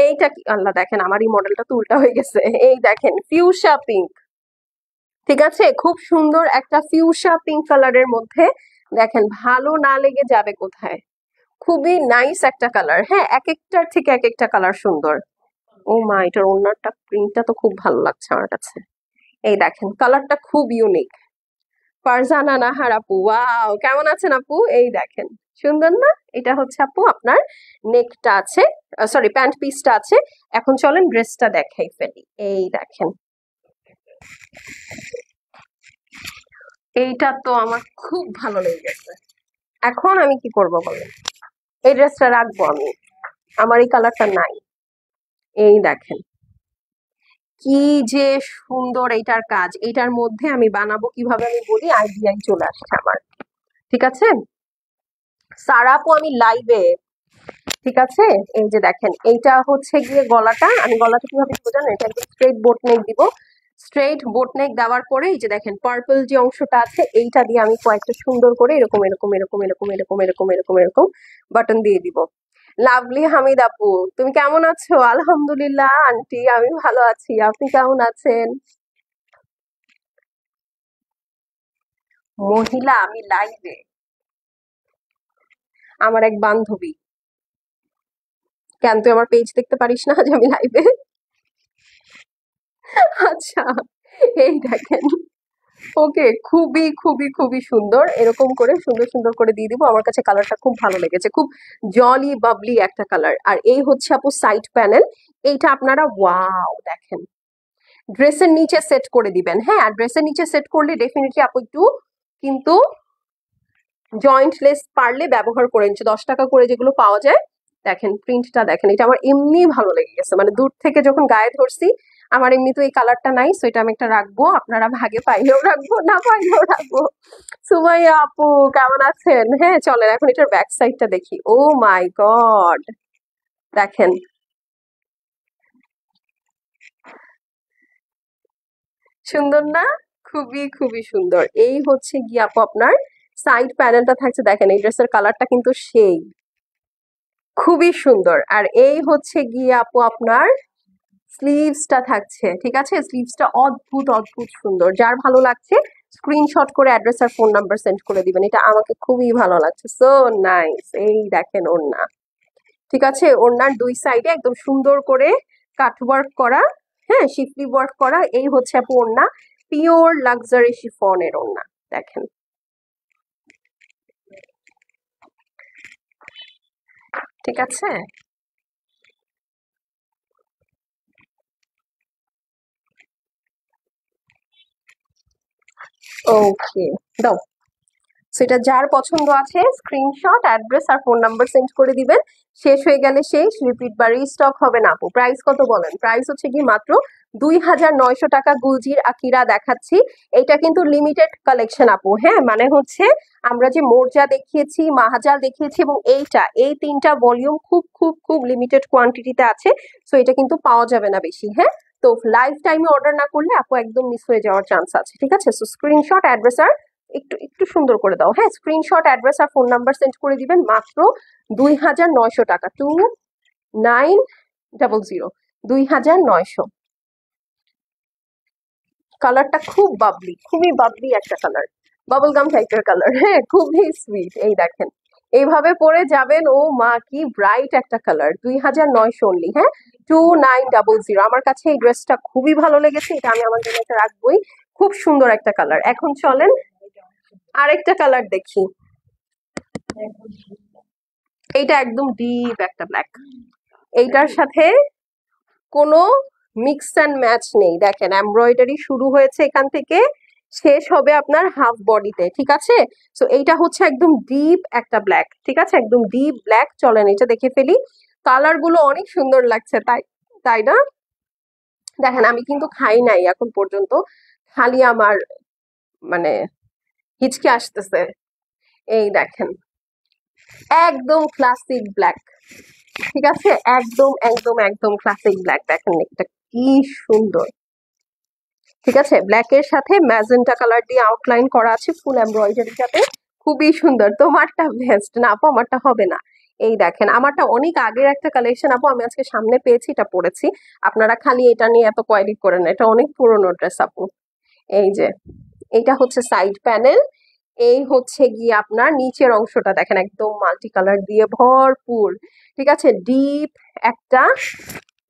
এইটা কি আল্লাহ, দেখেন আমার এই মডেলটা তো উল্টা হয়ে গেছে। এই দেখেন ফিউশা পিঙ্ক, ঠিক আছে, খুব সুন্দর একটা ফিউশা পিঙ্ক কালারের মধ্যে। দেখেন ভালো না লেগে যাবে কোথায়, খুবই নাইস একটা কালার। হ্যাঁ, এক একটার থেকে এক একটা কালার সুন্দর। ও মা, এটার ওনারটা প্রিন্টটা তো খুব ভালো লাগছে আমার কাছে। এই দেখেন কালারটা খুব ইউনিক। ফারজানা নাহার আপু, ওয়াও, কেমন আছেন আপু? এই দেখেন, সুন্দর না? এটা হচ্ছে আপু আপনার নেকটা আছে, সরি প্যান্ট পিসটা আছে। এখন চলেন ড্রেসটা দেখাই ফেলি। এই দেখেন, এইটা তো আমার খুব ভালো লেগে গেছে। এখন আমি কি করব বলেন, এই ড্রেসটা রাখবো আমি, আমার এই কালারটা নাই। এই দেখেন কি যে সুন্দর এইটার কাজ, এইটার মধ্যে আমি বানাবো কিভাবে আমি বলি, আইডিয়াই চলে আসছে আমার। ঠিক আছে, সারা আপু আমি লাইভে, ঠিক আছে? এই যে দেখেন, এইটা হচ্ছে গিয়ে গলাটা, আমি গলাটা কিভাবে দিব জানেন, এটা একদম স্ট্রেট বোট নেক দিব। স্ট্রেট বোট নেক দেওয়ার পরে এই যে দেখেন পার্পল যে অংশটা আছে, এইটা দিয়ে আমি কয়েকটা সুন্দর করে এরকম এরকম এরকম এরকম এরকম এরকম এরকম এরকম বাটন দিয়ে দিব। লাভলি হামিদ আপু, তুমি কেমন আছো? আলহামদুলিল্লাহ আন্টি, আমি ভালো আছি, আপনি কেমন আছেন? মহিলা, আমি লাইভে, আমার এক বান্ধবী। কেন তুই আমার পেজ দেখতে পারিস না যে আমি লাইভে? আচ্ছা, এই দেখেন, ওকে, খুবই খুবই খুবই সুন্দর, এরকম করে সুন্দর সুন্দর করে দিয়ে দিব। আমার কাছে কালারটা খুব ভালো লেগেছে, খুব জলি বাবলি একটা কালার। আর এই হচ্ছে আপু সাইড প্যানেল, এইটা আপনারা ওয়াও দেখেন, ড্রেসের নিচে সেট করে দিবেন। হ্যাঁ, আর ড্রেসের নিচে সেট করলে ডেফিনেটলি আপু একটু কিন্তু জয়েন্ট লেস পারলে ব্যবহার করে নিচ্ছে, 10 টাকা করে যেগুলো পাওয়া যায়। দেখেন প্রিন্টটা দেখেন, এটা আমার এমনি ভালো লেগে গেছে, মানে দূর থেকে যখন গায়ে ধরছি, আমার এমনি তো এই কালারটা নাই, সো এটা আমি একটা রাখবো, আপনারা ভাগে পাইলেও রাখবো, না পাইলেও রাখবো। সুমাইয়া আপু, কেমন আছেন? হ্যাঁ, চলেন এখন এটার ব্যাক সাইডটা দেখি। ও মাই গড, দেখেন সুন্দর না? খুবই খুবই সুন্দর। এই হচ্ছে গিয়ে আপু আপনার সাইড প্যানেলটা থাকছে, দেখেন এই ড্রেসের কালারটা কিন্তু সেই খুবই সুন্দর। আর এই হচ্ছে গিয়ে আপু আপনার স্লিভসটা থাকছে, ঠিক আছে? স্লিভসটা অদ্ভুত অদ্ভুত সুন্দর, যার ভালো লাগছে স্ক্রিনশট করে অ্যাড্রেস আর ফোন নাম্বার সেন্ড করে দিবেন, এটা আমাকে খুবই ভালো লাগছে, সো নাইস। এই দেখেন ওড়না, ঠিক আছে, ওড়নার দুই সাইডে একদম সুন্দর করে কাট ওয়ার্ক করা, হ্যাঁ শিফলি ওয়ার্ক করা। এই হচ্ছে আপু ওড়না, পিওর লাক্সারি শিফনের ওড়না, দেখেন। ঠিক আছে, ওকে, দাও। সেটা যার পছন্দ আছে স্ক্রিনশট, অ্যাড্রেস আর ফোন নাম্বার সেন্ড করে দিবেন, শেষ হয়ে গেলে শেষ, রিপিট বা রিস্টক হবে না আপু। প্রাইস কত বলেন? প্রাইস হচ্ছে কি মাত্র 2,900 টাকা। গুলজির আকিরা দেখাচ্ছি, এটা কিন্তু লিমিটেড কালেকশন আপু। হ্যাঁ, মানে হচ্ছে আমরা যে মোরজা দেখিয়েছি, মাহাজাল দেখিয়েছি এবং এইটা, এই তিনটা ভলিউম খুব খুব খুব লিমিটেড কোয়ান্টিটিতে আছে, সো এটা কিন্তু পাওয়া যাবে না বেশি। হ্যাঁ, তো লাইফ টাইমে অর্ডার না করলে আপু একদম মিস হয়ে যাওয়ার চান্স আছে, ঠিক আছে? সো স্ক্রিনশট, অ্যাড্রেস আর একটু একটু সুন্দর করে দাও, হ্যাঁ স্ক্রিনশট, অ্যাড্রেস আর ফোন নাম্বার সেন্ড করে দিবেন, মাত্র 2,900 টাকা, 2900। 2900। কালারটা খুব বাবলি, খুবই বাবলি একটা কালার, বাবল গাম টাইপের কালার। হ্যাঁ, খুবই সুইট। এই দেখেন, এইভাবে পরে যাবেন। ও মা, কি ব্রাইট একটা কালার। 2900 অনলি। হ্যাঁ, 2900। আমার কাছে এই ড্রেসটা খুবই ভালো লেগেছে, এটা আমি আমার জন্য একটা রাখবোই। খুব সুন্দর একটা কালার। এখন চলেন আরেকটা কালার দেখি। এইটা একদম ডিপ একটা ব্ল্যাক, এইটার সাথে কোনো মিক্স অ্যান্ড ম্যাচ নেই। দেখেন, এমব্রয়ডারি শুরু হয়েছে এখান থেকে, শেষ হবে আপনার হাফ বডিতে। ঠিক আছে, সো এইটা হচ্ছে একদম ডিপ একটা ব্ল্যাক। ঠিক আছে, একদম ডিপ ব্ল্যাক। চলেন এটা দেখে ফেলি। কালার গুলো অনেক সুন্দর লাগছে, তাই তাই না? দেখেন, আমি কিন্তু খাই নাই এখন পর্যন্ত, খালি আমার মানে হিচকে আসতেছে। এই দেখেন, একদম ক্লাসিক ব্ল্যাক। ঠিক আছে, একদম একদম একদম ক্লাসিক ব্ল্যাক। দেখেন এটা কি সুন্দর। ঠিক আছে, ব্ল্যাক এর সাথে ম্যাজেন্টা কালার দিয়ে আউটলাইন করা আছে ফুল এমব্রয়ডারিটাতে। খুবই সুন্দর। তোমারটা বেস্ট না আপু? আমারটা হবে না। এই দেখেন, আমারটা অনেক আগের একটা কালেকশন আপু, আমি আজকে সামনে পেয়েছি, এটা পরেছি। আপনারা খালি এটা নিয়ে এত কোয়ারি করেন, এটা অনেক পুরনো ড্রেস আপু। এই যে, এইটা হচ্ছে সাইড প্যানেল। এই হচ্ছে গিয়ে আপনার নিচের অংশটা দেখেন, একদম মাল্টি কালার দিয়ে ভরপুর। ঠিক আছে, ডিপ একটা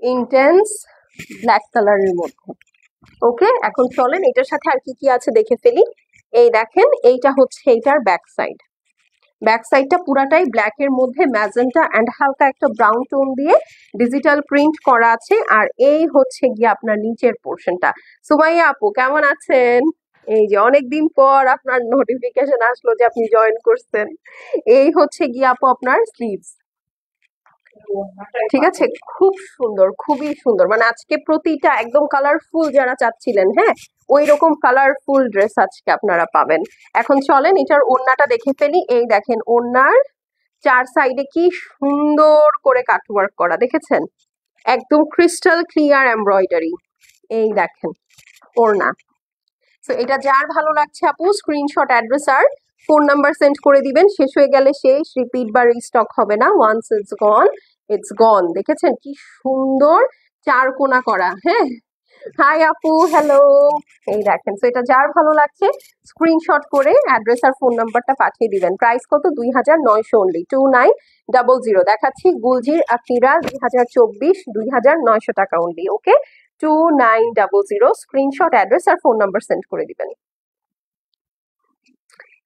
ইন্টেন্স ব্ল্যাক কালারের মধ্যে। ওকে, এখন চলেন এটার সাথে আর কি কি আছে দেখে ফেলি। এই দেখেন, এইটা হচ্ছে এইটার ব্যাক সাইড। ব্যাক সাইডটা পুরাটাই ব্ল্যাক এর মধ্যে ম্যাজেন্টা এন্ড হালকা একটা ব্রাউন টোন দিয়ে ডিজিটাল প্রিন্ট করা আছে। আর এই হচ্ছে গিয়ে আপনার নিচের পোর্শনটা। সুমাইয়া আপু কেমন আছেন? এই যে, অনেকদিন পর আপনার নোটিফিকেশন আসলো যে আপনি জয়েন করছেন। এই হচ্ছে গিয়ে আপু আপনার স্লিভস। ঠিক আছে, খুব সুন্দর, খুবই সুন্দর। মানে আজকে প্রতিটা একদম কালারফুল যারা চাচ্ছিলেন, হ্যাঁ, ওই রকম কালারফুল ড্রেস আজকে আপনারা পাবেন। এখন চলেন এটার ওড়নাটা দেখে ফেলি। এই দেখেন, ওড়নার চার সাইডে কি সুন্দর করে কাটওয়ার্ক করা, দেখেছেন? একদম ক্রিস্টাল ক্লিয়ার এমব্রয়ডারি। এই দেখেন ওড়না। তো এটা যার ভালো লাগছে আপু, স্ক্রিনশট, অ্যাড্রেস আর ফোন নাম্বার সেন্ড করে দিবেন। শেষ হয়ে গেলে শেষ, রিপিট বা রিস্টক হবে না। ওয়ান্স ইটস গন ইটস গন। দেখেছেন কি সুন্দর চার কোনা করা। হ্যাঁ, হাই আপু, হ্যালো। এই দেখেন, তো এটা যার ভালো লাগছে স্ক্রিনশট করে অ্যাড্রেস আর ফোন নাম্বারটা পাঠিয়ে দিবেন। প্রাইস কত? 2900 অনলি, 2900। দেখাচ্ছি গুলজির আকিরা 2024, 2900 টাকা অনলি। ওকে, 2900। স্ক্রিনশট, অ্যাড্রেস আর ফোন নাম্বার সেন্ড করে দিবেন।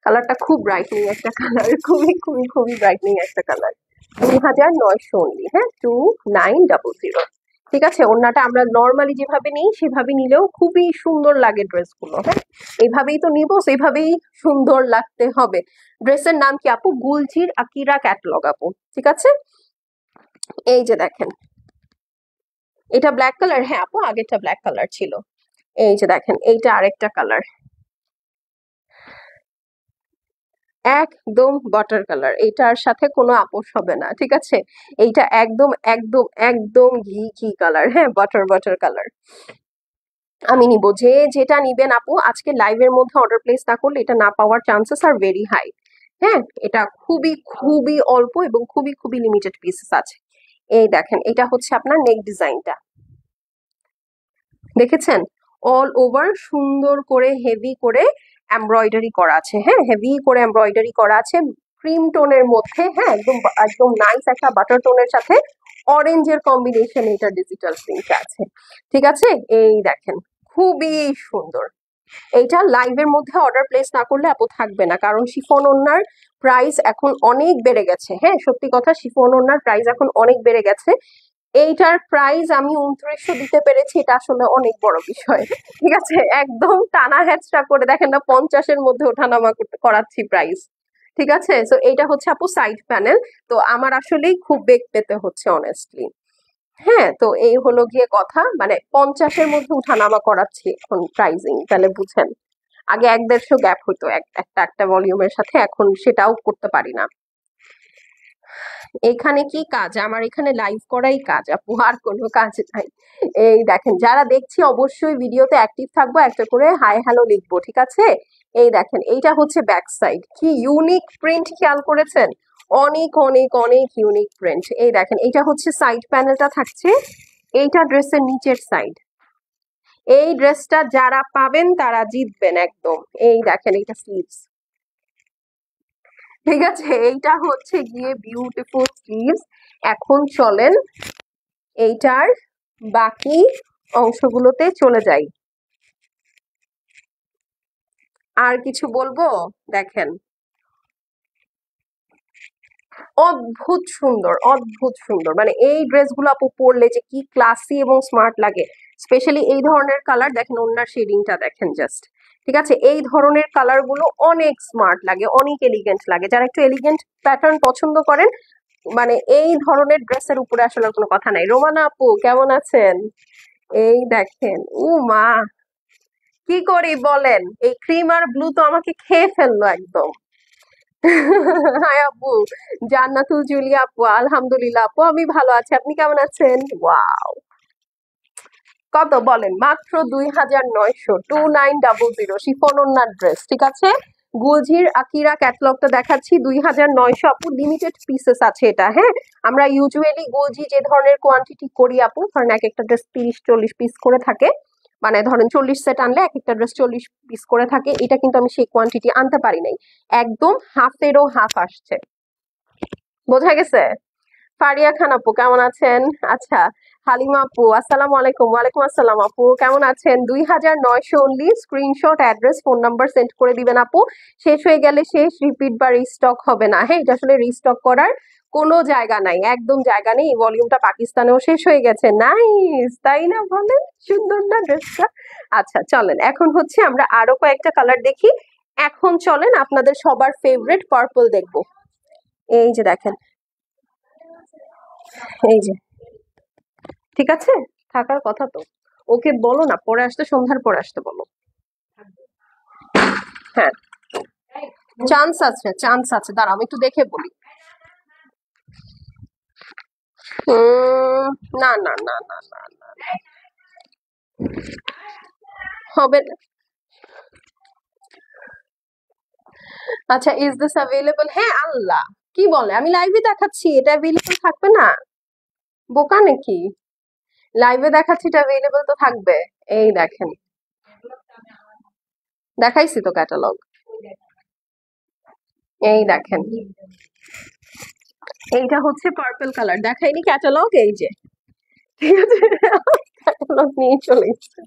কালারটা খুব ব্রাইটনিং একটা কালার, খুবই খুবই খুবই ব্রাইটনিং একটা কালার। 2900 অনলি। হ্যাঁ, 2900। ঠিক আছে, ওড়নাটা আমরা নর্মালি যেভাবে নিই সেভাবে নিলেও খুবই সুন্দর লাগে ড্রেসগুলো। হ্যাঁ, এইভাবেই তো নিবো, সেইভাবেই সুন্দর লাগতে হবে। ড্রেসের নাম কি আপু? গুলজির আকিরা ক্যাটালগ আপু। ঠিক আছে, এই যে দেখেন, এটা ব্ল্যাক কালার। হ্যাঁ আপু, আগেরটা ব্ল্যাক কালার ছিল। এই যে দেখেন, এইটা আরেকটা কালার, একদম বাটার কালার। এইটার সাথে কোনো আপোষ হবে না। ঠিক আছে, এইটা একদম একদম একদম ঘি ঘি কালার। হ্যাঁ, বাটার বাটার কালার। আমি নিব, যে যেটা নিবেন আপু, আজকে লাইভের মধ্যে অর্ডার প্লেস না করলে এটা না পাওয়ার চান্সেস আর ভেরি হাই। হ্যাঁ, এটা খুবই খুবই অল্প এবং খুবই খুবই লিমিটেড পিসেস আছে। এই দেখেন, এটা হচ্ছে আপনার নেক ডিজাইনটা, দেখেছেন? অল ওভার সুন্দর করে হেভি করে এমব্রয়ডারি করা আছে। হ্যাঁ, হেভি করে এমব্রয়ডারি করা আছে ক্রিম টোনের মধ্যে। হ্যাঁ, একদম একদম নাইস একটা বাটার টোনের সাথে অরেঞ্জের কম্বিনেশন এটা ডিজিটাল প্রিন্ট আছে। ঠিক আছে, এই দেখেন, খুবই সুন্দর। এইটা লাইভের মধ্যে অর্ডার প্লেস না করলে আপু থাকবে না, কারণ শিফন ওড়নার প্রাইস এখন অনেক বেড়ে গেছে। হ্যাঁ, সত্যি কথা, শিফন ওড়নার প্রাইস এখন অনেক বেড়ে গেছে। এইটার প্রাইস আমি 2900 দিতে পেরেছি, এটা আসলে অনেক বড় বিষয়। ঠিক আছে, একদম টানা হেচড়া করে দেখেন না, 50-এর মধ্যে ওঠানামা করাচ্ছি প্রাইস। ঠিক আছে, তো এইটা হচ্ছে আপু সাইড প্যানেল। তো আমার আসলেই খুব বেগ পেতে হচ্ছে অনেস্টলি। হ্যাঁ, তো এই হলো গিয়ে কথা, মানে 50-এর মধ্যে উঠানামা করাচ্ছি এখন প্রাইজিং, তাহলে বুঝেন। আগে 1-150 গ্যাপ হতো একটা একটা ভলিউমের সাথে, এখন সেটাও করতে পারি না। এখানে কি কাজ? আমার এখানে লাইভ করাই কাজ আপু, আর কোনো কাজ নাই। এই দেখেন, যারা দেখছি অবশ্যই ভিডিওতে অ্যাক্টিভ থাকবো, একটা করে হাই হ্যালো লিখবো। ঠিক আছে, এই দেখেন, এইটা হচ্ছে ব্যাক সাইড। কি ইউনিক প্রিন্ট, খেয়াল করেছেন? অনেক অনেক অনেক ইউনিক প্রিন্ট। এই দেখেন, এটা হচ্ছে সাইড প্যানেলটা থাকছে, এইটা ড্রেসের নিচের সাইড। এই ড্রেসটা যারা পাবেন তারা জিতবেন একদম। এই দেখেন, এইটা স্লিভস, ঠিক আছে, এইটা হচ্ছে গিয়ে বিউটিফুল স্লিভস। এখন চলেন এইটার বাকি অংশগুলোতে চলে যাই। আর কিছু বলবো? দেখেন, অদ্ভুত সুন্দর, অদ্ভুত সুন্দর, মানে এই ড্রেসগুলো আপু পরলে যে কি ক্লাসি এবং স্মার্ট লাগে। স্পেশালি এই ধরনের কালার দেখেন, ওনার শেডিংটা দেখেন জাস্ট, ঠিক আছে, এই ধরনের কালার গুলো অনেক স্মার্ট লাগে, অনেক এলিগেন্ট লাগে। যারা একটু এলিগেন্ট প্যাটার্ন পছন্দ করেন, মানে এই ধরনের ড্রেসের উপরে আসলে কোনো কথা নাই। রোমানা আপু কেমন আছেন? এই দেখেন, ও মা, কি করি বলেন, এই ক্রিম আর ব্লু তো আমাকে খেয়ে ফেললো একদম। হাই আপু, জান্নাতুল জুলিয়া আপু, আলহামদুলিল্লাহ আপু আমি ভালো আছি, আপনি কেমন আছেন? ওয়াও, কত বলেন? মাত্র 2,900, 2900 শিফন ওড়নার ড্রেস, ঠিক আছে। গুলজির আকিরা ক্যাটালগটা দেখাচ্ছি, 2,900 আপু, লিমিটেড পিসেস আছে এটা, হ্যাঁ। আমরা ইউজুয়ালি গুলজি যে ধরনের কোয়ান্টিটি করি আপু, ধরেন এক একটা ড্রেস 30-40 পিস করে থাকে, মানে ধরেন 40 সেট আনলে এক একটা ড্রেস 40 পিস করে থাকে। এটা কিন্তু আমি সেই কোয়ান্টিটি আনতে পারি নাই, একদম হাফেরও হাফ আসছে, বোঝা গেছে। ফারিয়া খান আপু কেমন আছেন? আচ্ছা, হালিমা আপু আসসালামু আলাইকুম। ওয়ালাইকুম আসসালাম আপু, কেমন আছেন? 2,900 only, screenshot address phone number send করে দিবেন আপু। শেষ হয়ে গেলে শেষ, রিপিট বা রিস্টক হবে না, হ্যাঁ। এটা আসলে রিস্টক করার কোনো জায়গা নাই, একদম জায়গা নেই। এই ভলিউমটা পাকিস্তানেও শেষ হয়ে গেছে। নাইস, তাই না বলেন? সুন্দর না ড্রেসটা? আচ্ছা চলেন, এখন হচ্ছে আমরা আরো কয়েকটা কালার দেখি। এখন চলেন আপনাদের সবার ফেভারিট পার্পল দেখবো। এই যে দেখেন, এই যে, ঠিক আছে, থাকার কথা তো। ওকে বলো না পরে আসতে, সন্ধ্যার পরে আসতে বলো। হ্যাঁ, চান্স আছে, চান্স আছে, দাঁড়াও আমি একটু দেখে বলি। না না না না না না, হবে না। আচ্ছা, ইজ দিস অ্যাভেলেবল? হ্যাঁ, আল্লাহ, কি বলে, আমি লাইভে দেখাচ্ছি এটা অ্যাভেলেবল থাকবে না? বোকা নাকি? লাইভে দেখাচ্ছি, এটা অ্যাভেলেবল তো থাকবে। এই দেখেন, দেখাইছি তো ক্যাটালগ, এই দেখেন, এইটা হচ্ছে পার্পল কালার, দেখাইনি ক্যাটালগ? এই যে, ঠিক আছে, ক্যাটালগ নিয়ে চলে এসেছে।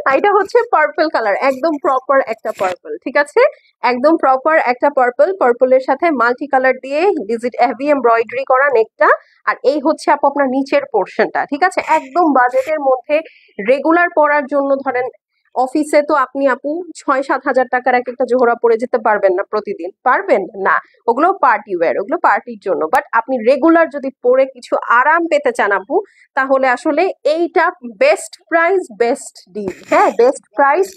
আর এটা হচ্ছে পার্পল কালার, একদম প্রপার একটা পার্পল, ঠিক আছে, একদম প্রপার একটা পার্পল। পার্পলের সাথে মাল্টি কালার দিয়ে ডিজিট হেভি এমব্রয়ডারি করা নেকটা। আর এই হচ্ছে আপু আপনার নিচের পোর্শনটা, ঠিক আছে, একদম বাজেটের মধ্যে। রেগুলার পরার জন্য ধরেন অফিসে তো আপনি আপু 6-7 হাজার টাকার এক একটা জোহরা পরে যেতে পারবেন না প্রতিদিন, পারবেন না। ওগুলো পার্টি ওয়্যার, ওগুলো পার্টির জন্য। বাট আপনি রেগুলার যদি পরে কিছু আরাম পেতে চান আপু, তাহলে আসলে এইটা বেস্ট প্রাইস বেস্ট ডিল, হ্যাঁ, বেস্ট প্রাইস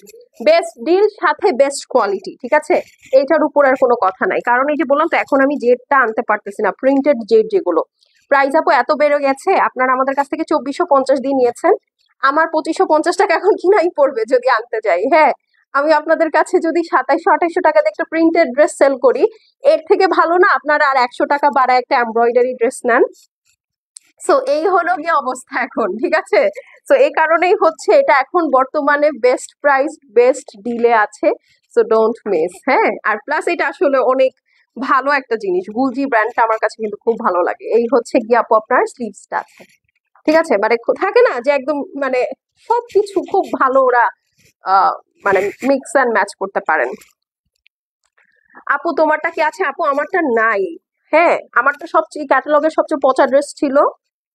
বেস্ট ডিল, সাথে বেস্ট কোয়ালিটি, ঠিক আছে। এইটার উপর আর কোনো কথা নাই, কারণ এই যে বললাম তো, এখন আমি জেডটা আনতে পারতেছি না, প্রিন্টেড জেড যেগুলো, প্রাইস আপু এত বেড়ে গেছে। আপনারা আমাদের কাছ থেকে 2,450 দিয়ে নিয়েছেন, আমার 2,550 টাকা এখন কিনাই পড়বে যদি আনতে যাই, হ্যাঁ। আমি আপনাদের কাছে যদি 2700-2800 টাকা দিয়ে একটা প্রিন্টেড ড্রেস সেল করি, এর থেকে ভালো না আপনারা আর 100 টাকা বাড়ায় একটা এমব্রয়ডারি ড্রেস নেন। সো এই হলো গিয়ে অবস্থা এখন, ঠিক আছে। সো এই কারণেই হচ্ছে এটা এখন বর্তমানে বেস্ট প্রাইস বেস্ট ডিলে আছে। সো ডোন্ট মিস, হ্যাঁ। আর প্লাস এটা আসলে অনেক ভালো একটা জিনিস, গুলজি ব্র্যান্ডটা আমার কাছে কিন্তু খুব ভালো লাগে। এই হচ্ছে গিয়ে আপু আপনার স্লিভসটা আছে, ঠিক আছে, মানে থাকে না যে একদম মানে সবকিছু খুব ভালো ওরা আহ মানে মিক্স অ্যান্ড ম্যাচ করতে পারেন। আপু তোমারটা কি আছে? আপু আমারটা নাই, হ্যাঁ, আমারটা সবচেয়ে ক্যাটালগের সবচেয়ে পচা ড্রেস ছিল।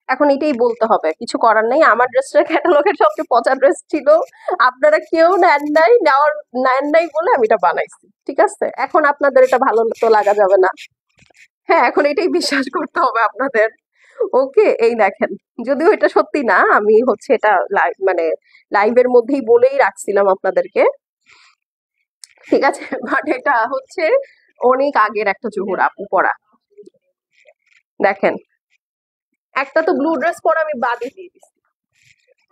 এখন এটাই বলতে হবে, কিছু করার নেই, আমার ড্রেসটা ক্যাটালগের সবচেয়ে পচা ড্রেস ছিল। আপনারা কেউ নেন নাই, নেন নাই বলে আমি এটা বানাইছি, ঠিক আছে। এখন আপনাদের এটা ভালো তো লাগা যাবে না, হ্যাঁ, এখন এটাই বিশ্বাস করতে হবে আপনাদের। ওকে, এই দেখেন, যদিও এটা সত্যি না, আমি হচ্ছে এটা লাইভ মানে লাইভের মধ্যেই বলেই রাখছিলাম আপনাদেরকে, ঠিক আছে, বাট এটা হচ্ছে অনেক আগের একটা জোহর আপু পরা। দেখেন, একটা তো ব্লু ড্রেস পরা আমি বাদই দিয়ে দিচ্ছি,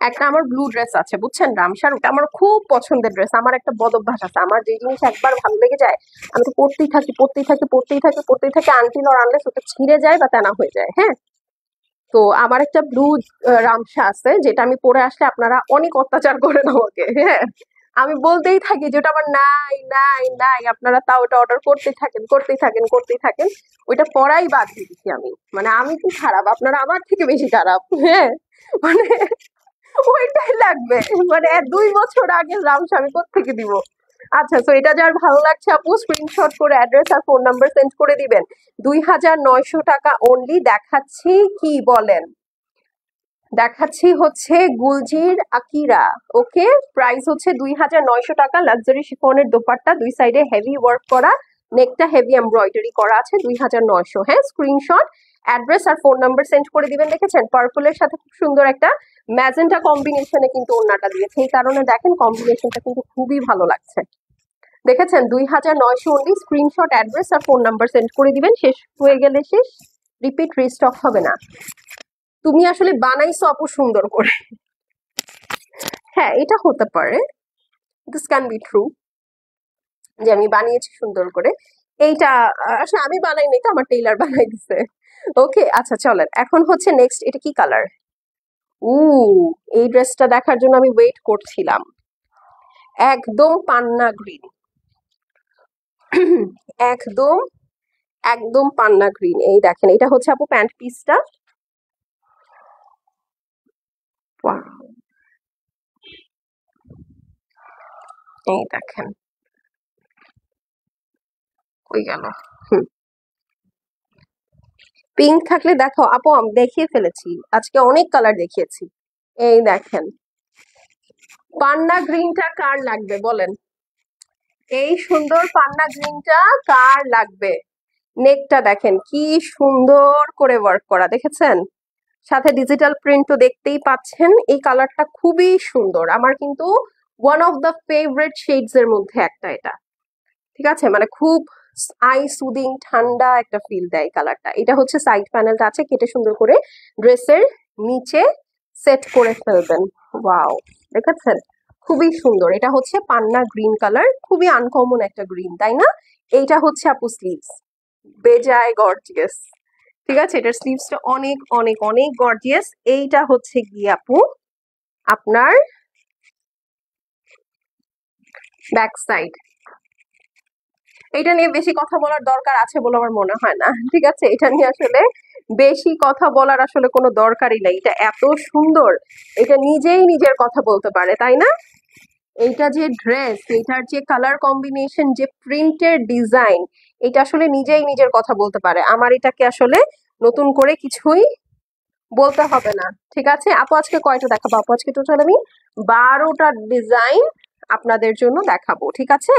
একটা আমার ব্লু ড্রেস আছে বুঝছেন রামসার, ওটা আমার খুব পছন্দের ড্রেস। আমার একটা বদ অভ্যাস আছে, আমার যে জিনিস একবার ভালো লেগে যায় আমি তো পড়তেই থাকি পড়তেই থাকি পড়তেই থাকি পড়তেই থাকি আনটিল অর আনলেস ওটা ছিঁড়ে যায় বা তেনা হয়ে যায়। হ্যাঁ, তো আমার একটা ব্লু রামসা আছে যেটা আমি পরে আসলে আপনারা অনেক অত্যাচার করেন আমাকে। হ্যাঁ, আমি বলতেই থাকি যে ওটা আমার নাই নাই নাই, আপনারা তাও ওটা অর্ডার করতেই থাকেন করতেই থাকেন করতেই থাকেন। ওইটা পরাই বাদ দিয়ে দিচ্ছি আমি। মানে আমি কি খারাপ, আপনারা আমার থেকে বেশি খারাপ। হ্যাঁ, মানে ওইটাই লাগবে। মানে 2 বছর আগে রামসা আমি কোত্থেকে দিব। আচ্ছা, তো এটা যার ভালো লাগছে আপু স্ক্রিনশট করে অ্যাড্রেস আর ফোন নাম্বার সেন্ড করে দিবেন। 2,900 টাকা অনলি। দেখাচ্ছি কি বলেন, দেখাচ্ছি হচ্ছে গুলজির আকিরা। ওকে, প্রাইস হচ্ছে 2,900 টাকা। লাক্সারি শিফনের দোপাট্টা, দুই সাইডে হেভি ওয়ার্ক করা, নেকটা হেভি এমব্রয়ডারি করা আছে। 2,900। হ্যাঁ, স্ক্রিনশট অ্যাড্রেস আর ফোন নাম্বার সেন্ড করে দিবেন। দেখেছেন পার্পলের সাথে খুব সুন্দর একটা ম্যাজেন্টা কম্বিনেশনে কিন্তু ওড়নাটা দিয়েছে, এই কারণে দেখেন কম্বিনেশনটা কিন্তু খুবই ভালো লাগছে। দেখেছেন 2,900 অনলি। স্ক্রিনশট অ্যাড্রেস আর ফোন নাম্বার সেন্ড করে দিবেন। শেষ হয়ে গেলে শেষ, রিপিট রিস্টক হবে না। তুমি আসলে বানাইছো আপু সুন্দর করে। হ্যাঁ, এটা হতে পারে, দিস ক্যান বি ট্রু, যে আমি বানিয়েছি সুন্দর করে। এইটা আসলে আমি বানাইনি, তো আমার টেইলার বানাই দিছে। ওকে, আচ্ছা চলেন এখন হচ্ছে নেক্সট। এটা কি কালার? উ, এই ড্রেসটা দেখার জন্য আমি ওয়েট করছিলাম। একদম পান্না গ্রিন। একদম একদম পান্না গ্রিন। এই দেখেন এটা হচ্ছে আপু প্যান্ট পিসটা। এই দেখেন, কই গেল? হুম, পিঙ্ক থাকলে দেখো আপু, আমি দেখিয়ে ফেলেছি আজকে, অনেক কালার দেখিয়েছি। এই দেখেন, পান্না গ্রিনটা কার লাগবে বলেন? এই সুন্দর পান্না গ্রিনটা কার লাগবে? নেকটা দেখেন কি সুন্দর করে ওয়ার্ক করা, দেখেছেন? সাথে ডিজিটাল প্রিন্ট তো দেখতেই পাচ্ছেন। এই কালারটা খুবই সুন্দর, আমার কিন্তু one of the favourite shades এর মধ্যে একটা এটা। ঠিক আছে, মানে খুব আই সুদিং ঠান্ডা একটা ফিল দেয় কালারটা। এটা হচ্ছে সাইড প্যানেলটা আছে, কেটে সুন্দর করে ড্রেসের নিচে সেট করে ফেলবেন। ওয়াও, দেখেছেন খুবই সুন্দর। এটা হচ্ছে পান্না গ্রিন কালার, খুবই আনকমন একটা গ্রিন, তাই না? এইটা হচ্ছে আপু স্লিভস, বেজায় গর্জিয়াস। ঠিক আছে, এটার স্লিভসটা অনেক অনেক অনেক গর্জিয়াস। এইটা হচ্ছে গিয়ে আপু আপনার ব্যাক সাইড। এটা নিয়ে বেশি কথা বলার দরকার আছে বলে আমার মনে হয় না। ঠিক আছে, এটা নিয়ে আসলে বেশি কথা বলার আসলে কোনো দরকারই নেই। এটা এত সুন্দর, এটা নিজেই নিজের কথা বলতে পারে, তাই না? এইটা যে ড্রেস, এটার যে কালার কম্বিনেশন, যে প্রিন্টের ডিজাইন, এটা আসলে নিজেই নিজের কথা বলতে পারে। আমার এটাকে আসলে নতুন করে কিছুই বলতে হবে না। ঠিক আছে আপু, আজকে কয়টা দেখাবো আপু? আজকে টোটাল আমি 12টা ডিজাইন আপনাদের জন্য দেখাবো। ঠিক আছে,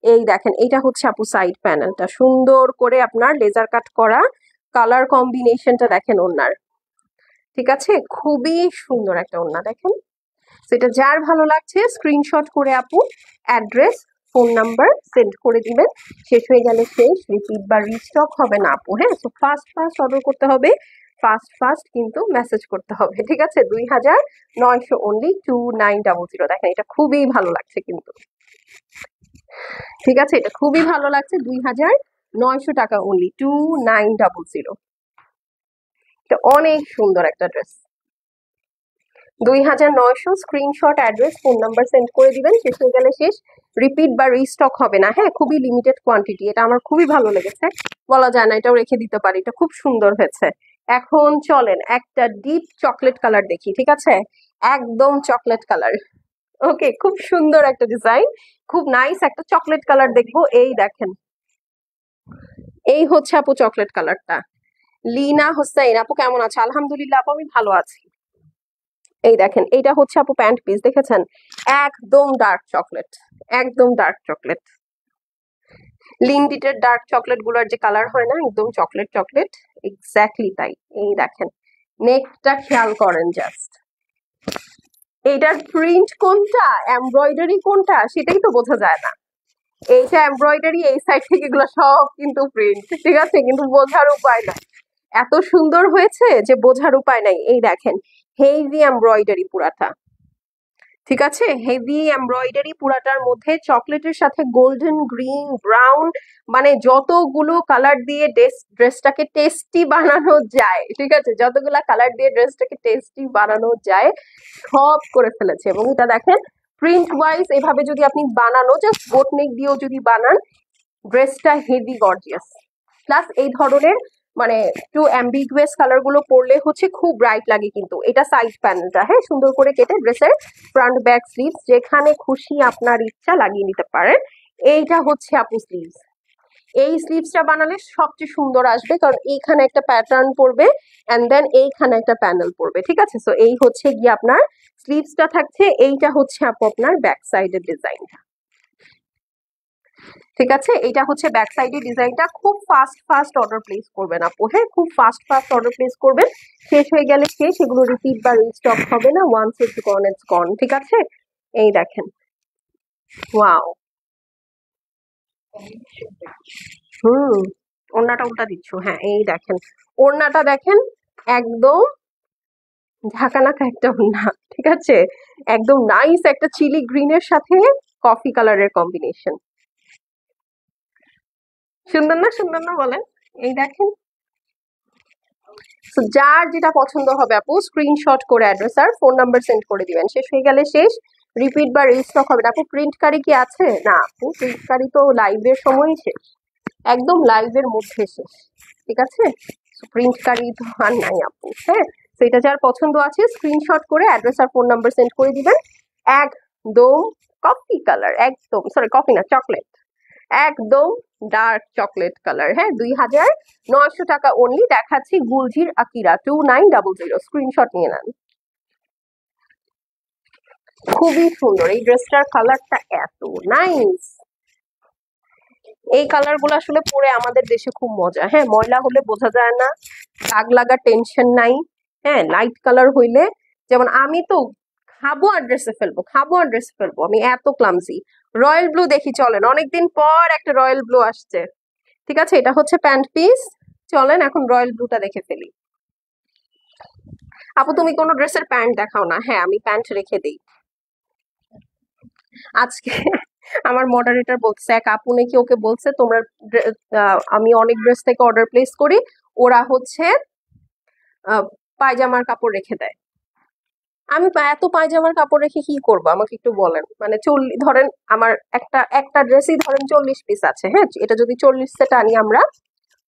এই দেখেন এইটা হচ্ছে আপু সাইড প্যানেলটা, সুন্দর করে আপনার লেজার কাট করা। কালার কম্বিনেশনটা দেখেন ওনার। ঠিক আছে, খুবই সুন্দর একটা ওড়না দেখেন। সেটা যার ভালো লাগছে স্ক্রিনশট করে আপু অ্যাড্রেস ফোন নাম্বার সেন্ড করে দিবেন। শেষ হয়ে গেলে শেষ, রিপিট বা রিস্টক হবে না আপু। হ্যাঁ, তো ফাস্ট ফাস্ট অর্ডার করতে হবে, ফাস্ট ফাস্ট কিন্তু মেসেজ করতে হবে। ঠিক আছে, 2,900 অনলি, 2900। দেখেন এটা খুবই ভালো লাগছে কিন্তু। ঠিক আছে, এটা খুবই ভালো লাগছে। 2,900 টাকা অনলি, 2900। এটা অনেক সুন্দর একটা dress. 2,900। Screenshot address phone number send করে দিবেন। শেষ হয়ে গেলে শেষ, রিপিট বা রিস্টক হবে না। হ্যাঁ, খুবই লিমিটেড কোয়ান্টিটি। এটা আমার খুবই ভালো লেগেছে, বলা যায় না, এটাও রেখে দিতে পারি, এটা খুব সুন্দর হয়েছে। এখন চলেন একটা ডিপ চকলেট কালার দেখি। ঠিক আছে, একদম চকলেট কালার। ওকে, খুব সুন্দর একটা ডিজাইন, খুব নাইস একটা চকলেট কালার দেখবো। এই দেখেন, এই হচ্ছে আপু চকলেট কালারটা। লিনা হোসেন আপু কেমন আছে? আলহামদুলিল্লাহ আপু, আমি ভালো আছি। এই দেখেন এইটা হচ্ছে আপু প্যান্ট পিস, দেখেছেন? একদম ডার্ক চকলেট, একদম ডার্ক চকলেট। লিন্ডিটের ডার্ক চকলেট গুলোর যে কালার হয় না, একদম চকলেট চকলেট, এক্স্যাক্টলি তাই। এই দেখেন নেকটা খেয়াল করেন জাস্ট। এইটার প্রিন্ট কোনটা এমব্রয়ডারি কোনটা সেটাই তো বোঝা যায় না। এইটা এমব্রয়ডারি, এই সাইড থেকে এগুলো সব কিন্তু প্রিন্ট। ঠিক আছে, কিন্তু বোঝার উপায় নাই, এত সুন্দর হয়েছে যে বোঝার উপায় নাই। এই দেখেন হেভি এমব্রয়ডারি পুরাটা। ঠিক আছে, হেভি এমব্রয়ডারি পুরাটার মধ্যে চকলেটের সাথে গোল্ডেন গ্রিন ব্রাউন, মানে যতগুলো কালার দিয়ে ড্রেসটাকে টেস্টি বানানো যায়, ঠিক আছে, যতগুলা কালার দিয়ে ড্রেসটাকে টেস্টি বানানো যায় সব করে ফেলেছে। এবং এটা দেখেন প্রিন্ট ওয়াইজ এভাবে যদি আপনি বানানো, জাস্ট বোট নেক দিয়েও যদি বানান, ড্রেসটা হেভি গর্জিয়াস। প্লাস এই ধরনের মানে একটু অ্যাম্বিগুয়াস কালার গুলো পরলে হচ্ছে খুব ব্রাইট লাগে। কিন্তু এটা সাইড প্যানেলটা, হ্যাঁ, সুন্দর করে কেটে ড্রেসের ফ্রন্ট ব্যাক স্লিভস যেখানে খুশি আপনার ইচ্ছা লাগিয়ে নিতে পারেন। এইটা হচ্ছে আপু স্লিভস। এই স্লিভসটা বানালে সবচেয়ে সুন্দর আসবে, কারণ এইখানে একটা প্যাটার্ন পড়বে এন্ড দেন এইখানে একটা প্যানেল পড়বে, ঠিক আছে। সো এই হচ্ছে গিয়ে আপনার স্লিভসটা থাকছে, এইটা হচ্ছে আপু আপনার ব্যাক সাইডের ডিজাইনটা, ঠিক আছে। এটা হচ্ছে ব্যাক সাইডের ডিজাইনটা। খুব ফাস্ট ফাস্ট অর্ডার প্লেস করবেন আপু, হ্যাঁ, খুব ফাস্ট ফাস্ট অর্ডার প্লেস করবেন। শেষ হয়ে গেলে শেষ, এগুলো রিপিট বা রিস্টক হবে না। ওয়ান্স ইটস গন ইটস গন, ঠিক আছে। এই দেখেন, ওয়াও। হুম, ওড়নাটা উল্টা দিচ্ছ, হ্যাঁ, এই দেখেন ওড়নাটা দেখেন, একদম ঝাঁকানাকা একটা ওড়না, ঠিক আছে। একদম নাইস একটা চিলি গ্রিনের সাথে কফি কালারের কম্বিনেশন। সুন্দর না, সুন্দর না বলেন? এই দেখেন। So, যার যেটা পছন্দ হবে আপু স্ক্রিনশট করে অ্যাড্রেস আর ফোন নাম্বার সেন্ড করে দিবেন। শেষ হয়ে গেলে শেষ, রিপিট বা রিস্টক হবে না। আপু প্রিন্ট কারি কি আছে? না আপু, প্রিন্ট কারি তো লাইভের সময়ই শেষ, একদম লাইভের মধ্যে শেষ, ঠিক আছে। প্রিন্ট কারি তো আর নাই আপু, হ্যাঁ। তো এটা যার পছন্দ আছে স্ক্রিনশট করে অ্যাড্রেস আর ফোন নাম্বার সেন্ড করে দিবেন। একদম কফি কালার, একদম সরি কফি না, চকলেট, একদম ডার্ক চকলেট কালার, হ্যাঁ, 2900 টাকা অনলি। দেখাচ্ছি গুলজির আকিরা 2900, স্ক্রিনশট নিয়ে নেন। খুবই সুন্দর এই ড্রেসটার কালারটা, এত নাইস। এই কালার গুলো আসলে পরে আমাদের দেশে খুব মজা, হ্যাঁ, ময়লা হলে বোঝা যায় না, দাগ লাগা টেনশন নাই, হ্যাঁ, লাইট কালার হইলে, যেমন আমি তো খাবো আর ড্রেসে ফেলবো, খাবো আর ড্রেসে ফেলবো, আমি এত ক্লামসি। রয়্যাল ব্লু দেখি চলেন, অনেকদিন পর একটা রয়্যাল ব্লু আসছে, ঠিক আছে। এটা হচ্ছে প্যান্ট পিস, চলেন এখন রয়্যাল ব্লুটা দেখে ফেলি। আপু তুমি কোনো ড্রেসের প্যান্ট দেখাও না, হ্যাঁ আমি প্যান্ট রেখে দিই আজকে। আমার মডারেটর বলছে, এক আপু নাকি ওকে বলছে তোমরা আমি অনেক ড্রেস থেকে অর্ডার প্লেস করি, ওরা হচ্ছে পায়জামার কাপড় রেখে দেয়। আমি এত পায়জামার কাপড় রেখে কি করবো আমাকে একটু বলেন। মানে ধরেন আমার একটা একটা ড্রেসই ধরেন 40 পিস আছে, হ্যাঁ, এটা যদি 40 সেট আনি আমরা,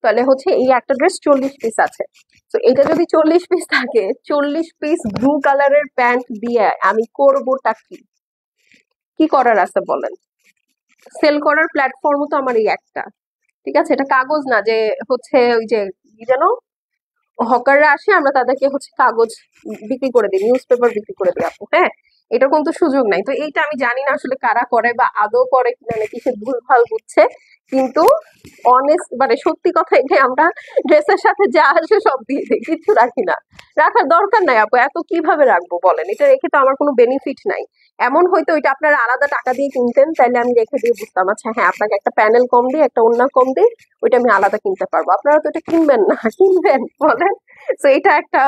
তাহলে হচ্ছে এই একটা ড্রেস 40 পিস আছে। তো এটা যদি 40 পিস থাকে, 40 পিস ব্লু কালারের প্যান্ট দিয়ে আমি করবোটা কি? কি করার আছে বলেন? সেল করার প্ল্যাটফর্মও তো আমার এই একটা, ঠিক আছে। এটা কাগজ না যে হচ্ছে ওই যে কি যেন হকাররা আসে, আমরা তাদেরকে হচ্ছে কাগজ বিক্রি করে দিই, নিউজ পেপার বিক্রি করে দিই আপু, হ্যাঁ। এটার কোনো তো সুযোগ নাই। তো এইটা আমি জানি না আসলে কারা করে বা আদৌ করে কিনা, নাকি সে ভুলভাল বুঝছে। কিন্তু অনেস্ট মানে সত্যি কথা, এটাই, আমরা ড্রেসের সাথে যা আসে সব দিয়ে দিই, কিচ্ছু রাখি না। রাখার দরকার নাই আপু, এত কিভাবে রাখবো বলেন? এটা রেখে তো আমার কোনো বেনিফিট নাই। এমন হয়তো ওইটা আপনারা আলাদা টাকা দিয়ে কিনতেন, তাইলে আমি রেখে দিয়ে বুঝতাম, আচ্ছা হ্যাঁ আপনাকে একটা প্যানেল কম দিয়ে একটা ওড়না কম দিয়ে ওইটা আমি আলাদা কিনতে পারবো। আপনারা তো এটা কিনবেন না, কিনবেন বলেন? তো এটা একটা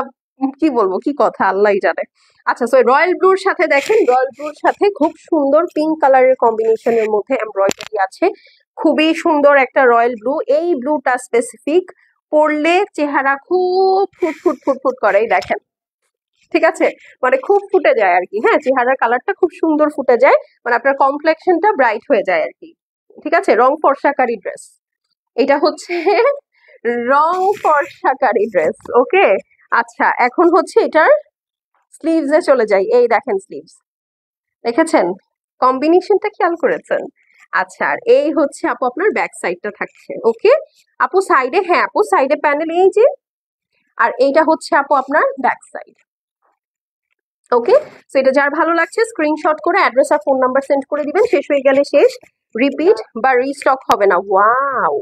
কি বলবো, কি কথা আল্লাহই জানে। আচ্ছা, সো রয়্যাল ব্লুর সাথে দেখেন, রয়্যাল ব্লুর সাথে খুব সুন্দর পিঙ্ক কালারের কম্বিনেশনের মধ্যে এমব্রয়ডারি আছে। খুবই সুন্দর একটা রয়্যাল ব্লু। এই ব্লুটা স্পেসিফিক পরলে চেহারা খুব ফুট ফুট ফুট ফুট করে, এই দেখেন, ঠিক আছে। মানে খুব ফুটে যায় আর কি, হ্যাঁ, চেহারার কালারটা খুব সুন্দর ফুটে যায়, মানে আপনার কমপ্লেক্সনটা ব্রাইট হয়ে যায় আর কি, ঠিক আছে। রং ফর্সাকারী ড্রেস, এটা হচ্ছে রং ফর্সাকারী ড্রেস, ওকে। আচ্ছা এখন হচ্ছে এটার স্লিভস এ চলে যাই। এই দেখেন স্লিভস, দেখেছেন কম্বিনেশনটা খেয়াল করেছেন? আচ্ছা, আর এই হচ্ছে আপু আপনার ব্যাক সাইডটা থাকছে, ওকে। আপু সাইডে, হ্যাঁ আপু সাইডে প্যানেল এই যে, আর এইটা হচ্ছে আপু আপনার ব্যাক সাইড, ওকে। সো এটা যার ভালো লাগছে স্ক্রিনশট করে অ্যাড্রেস আর ফোন নাম্বার সেন্ড করে দিবেন। শেষ হয়ে গেলে শেষ, রিপিট বা রিস্টক হবে না। ওয়াও,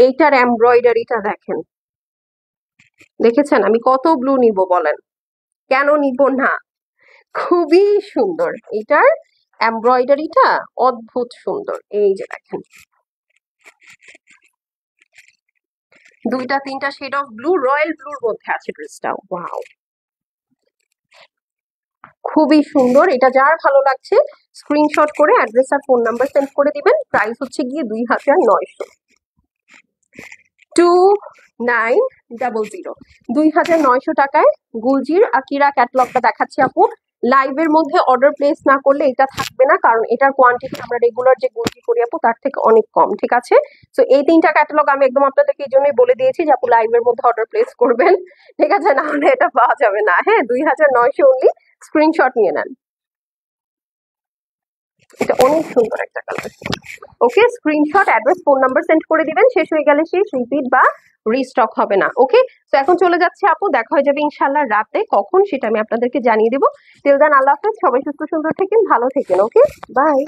এইটার এমব্রয়ডারিটা দেখেন, দেখেছেন আমি কত ব্লু নিব বলেন? কেন নিব না? খুবই সুন্দর এটার এমব্রয়ডারিটা, অদ্ভুত সুন্দর। এই যে দেখেন, দুইটা তিনটা শেড অফ ব্লু, রয়্যাল ব্লুর মধ্যে আছে ড্রেসটা, ওয়াও। খুবই সুন্দর, এটা যার ভালো লাগছে স্ক্রিনশট করে অ্যাড্রেস আর ফোন নাম্বার সেন্ড করে দিবেন। প্রাইস হচ্ছে গিয়ে 2900, 2900, 2900 টাকায় গুলজির আকিরা ক্যাটালগটা দেখাচ্ছি আপু। লাইভের মধ্যে অর্ডার প্লেস না করলে এটা থাকবে না, কারণ এটার কোয়ান্টিটি আমরা রেগুলার যে গুলজি করি আপু তার থেকে অনেক কম, ঠিক আছে? তো এই 3টা ক্যাটালগ আমি একদম আপনাদেরকে এই জন্যই বলে দিয়েছি যে আপু লাইভের মধ্যে অর্ডার প্লেস করবেন, ঠিক আছে? না হলে এটা পাওয়া যাবে না। হ্যাঁ, 2900 অনলি, স্ক্রিনশট নিয়ে নেন। এটা অনেক সুন্দর একটা colour. Okay, screenshot address phone number send করে দিবেন, শেষ হয়ে গেলে শেষ, রিপিট বা রিস্টক হবে না। ওকে, তো এখন চলে যাচ্ছে আপু, দেখা হয়ে যাবে ইনশাল্লাহ রাতে, কখন সেটা আমি আপনাদেরকে জানিয়ে দেবো। টিল দেন আল্লাহ হাফেজ, সবাই সুস্থ সুন্দর থাকেন, ভালো থাকেন। ওকে, বাই।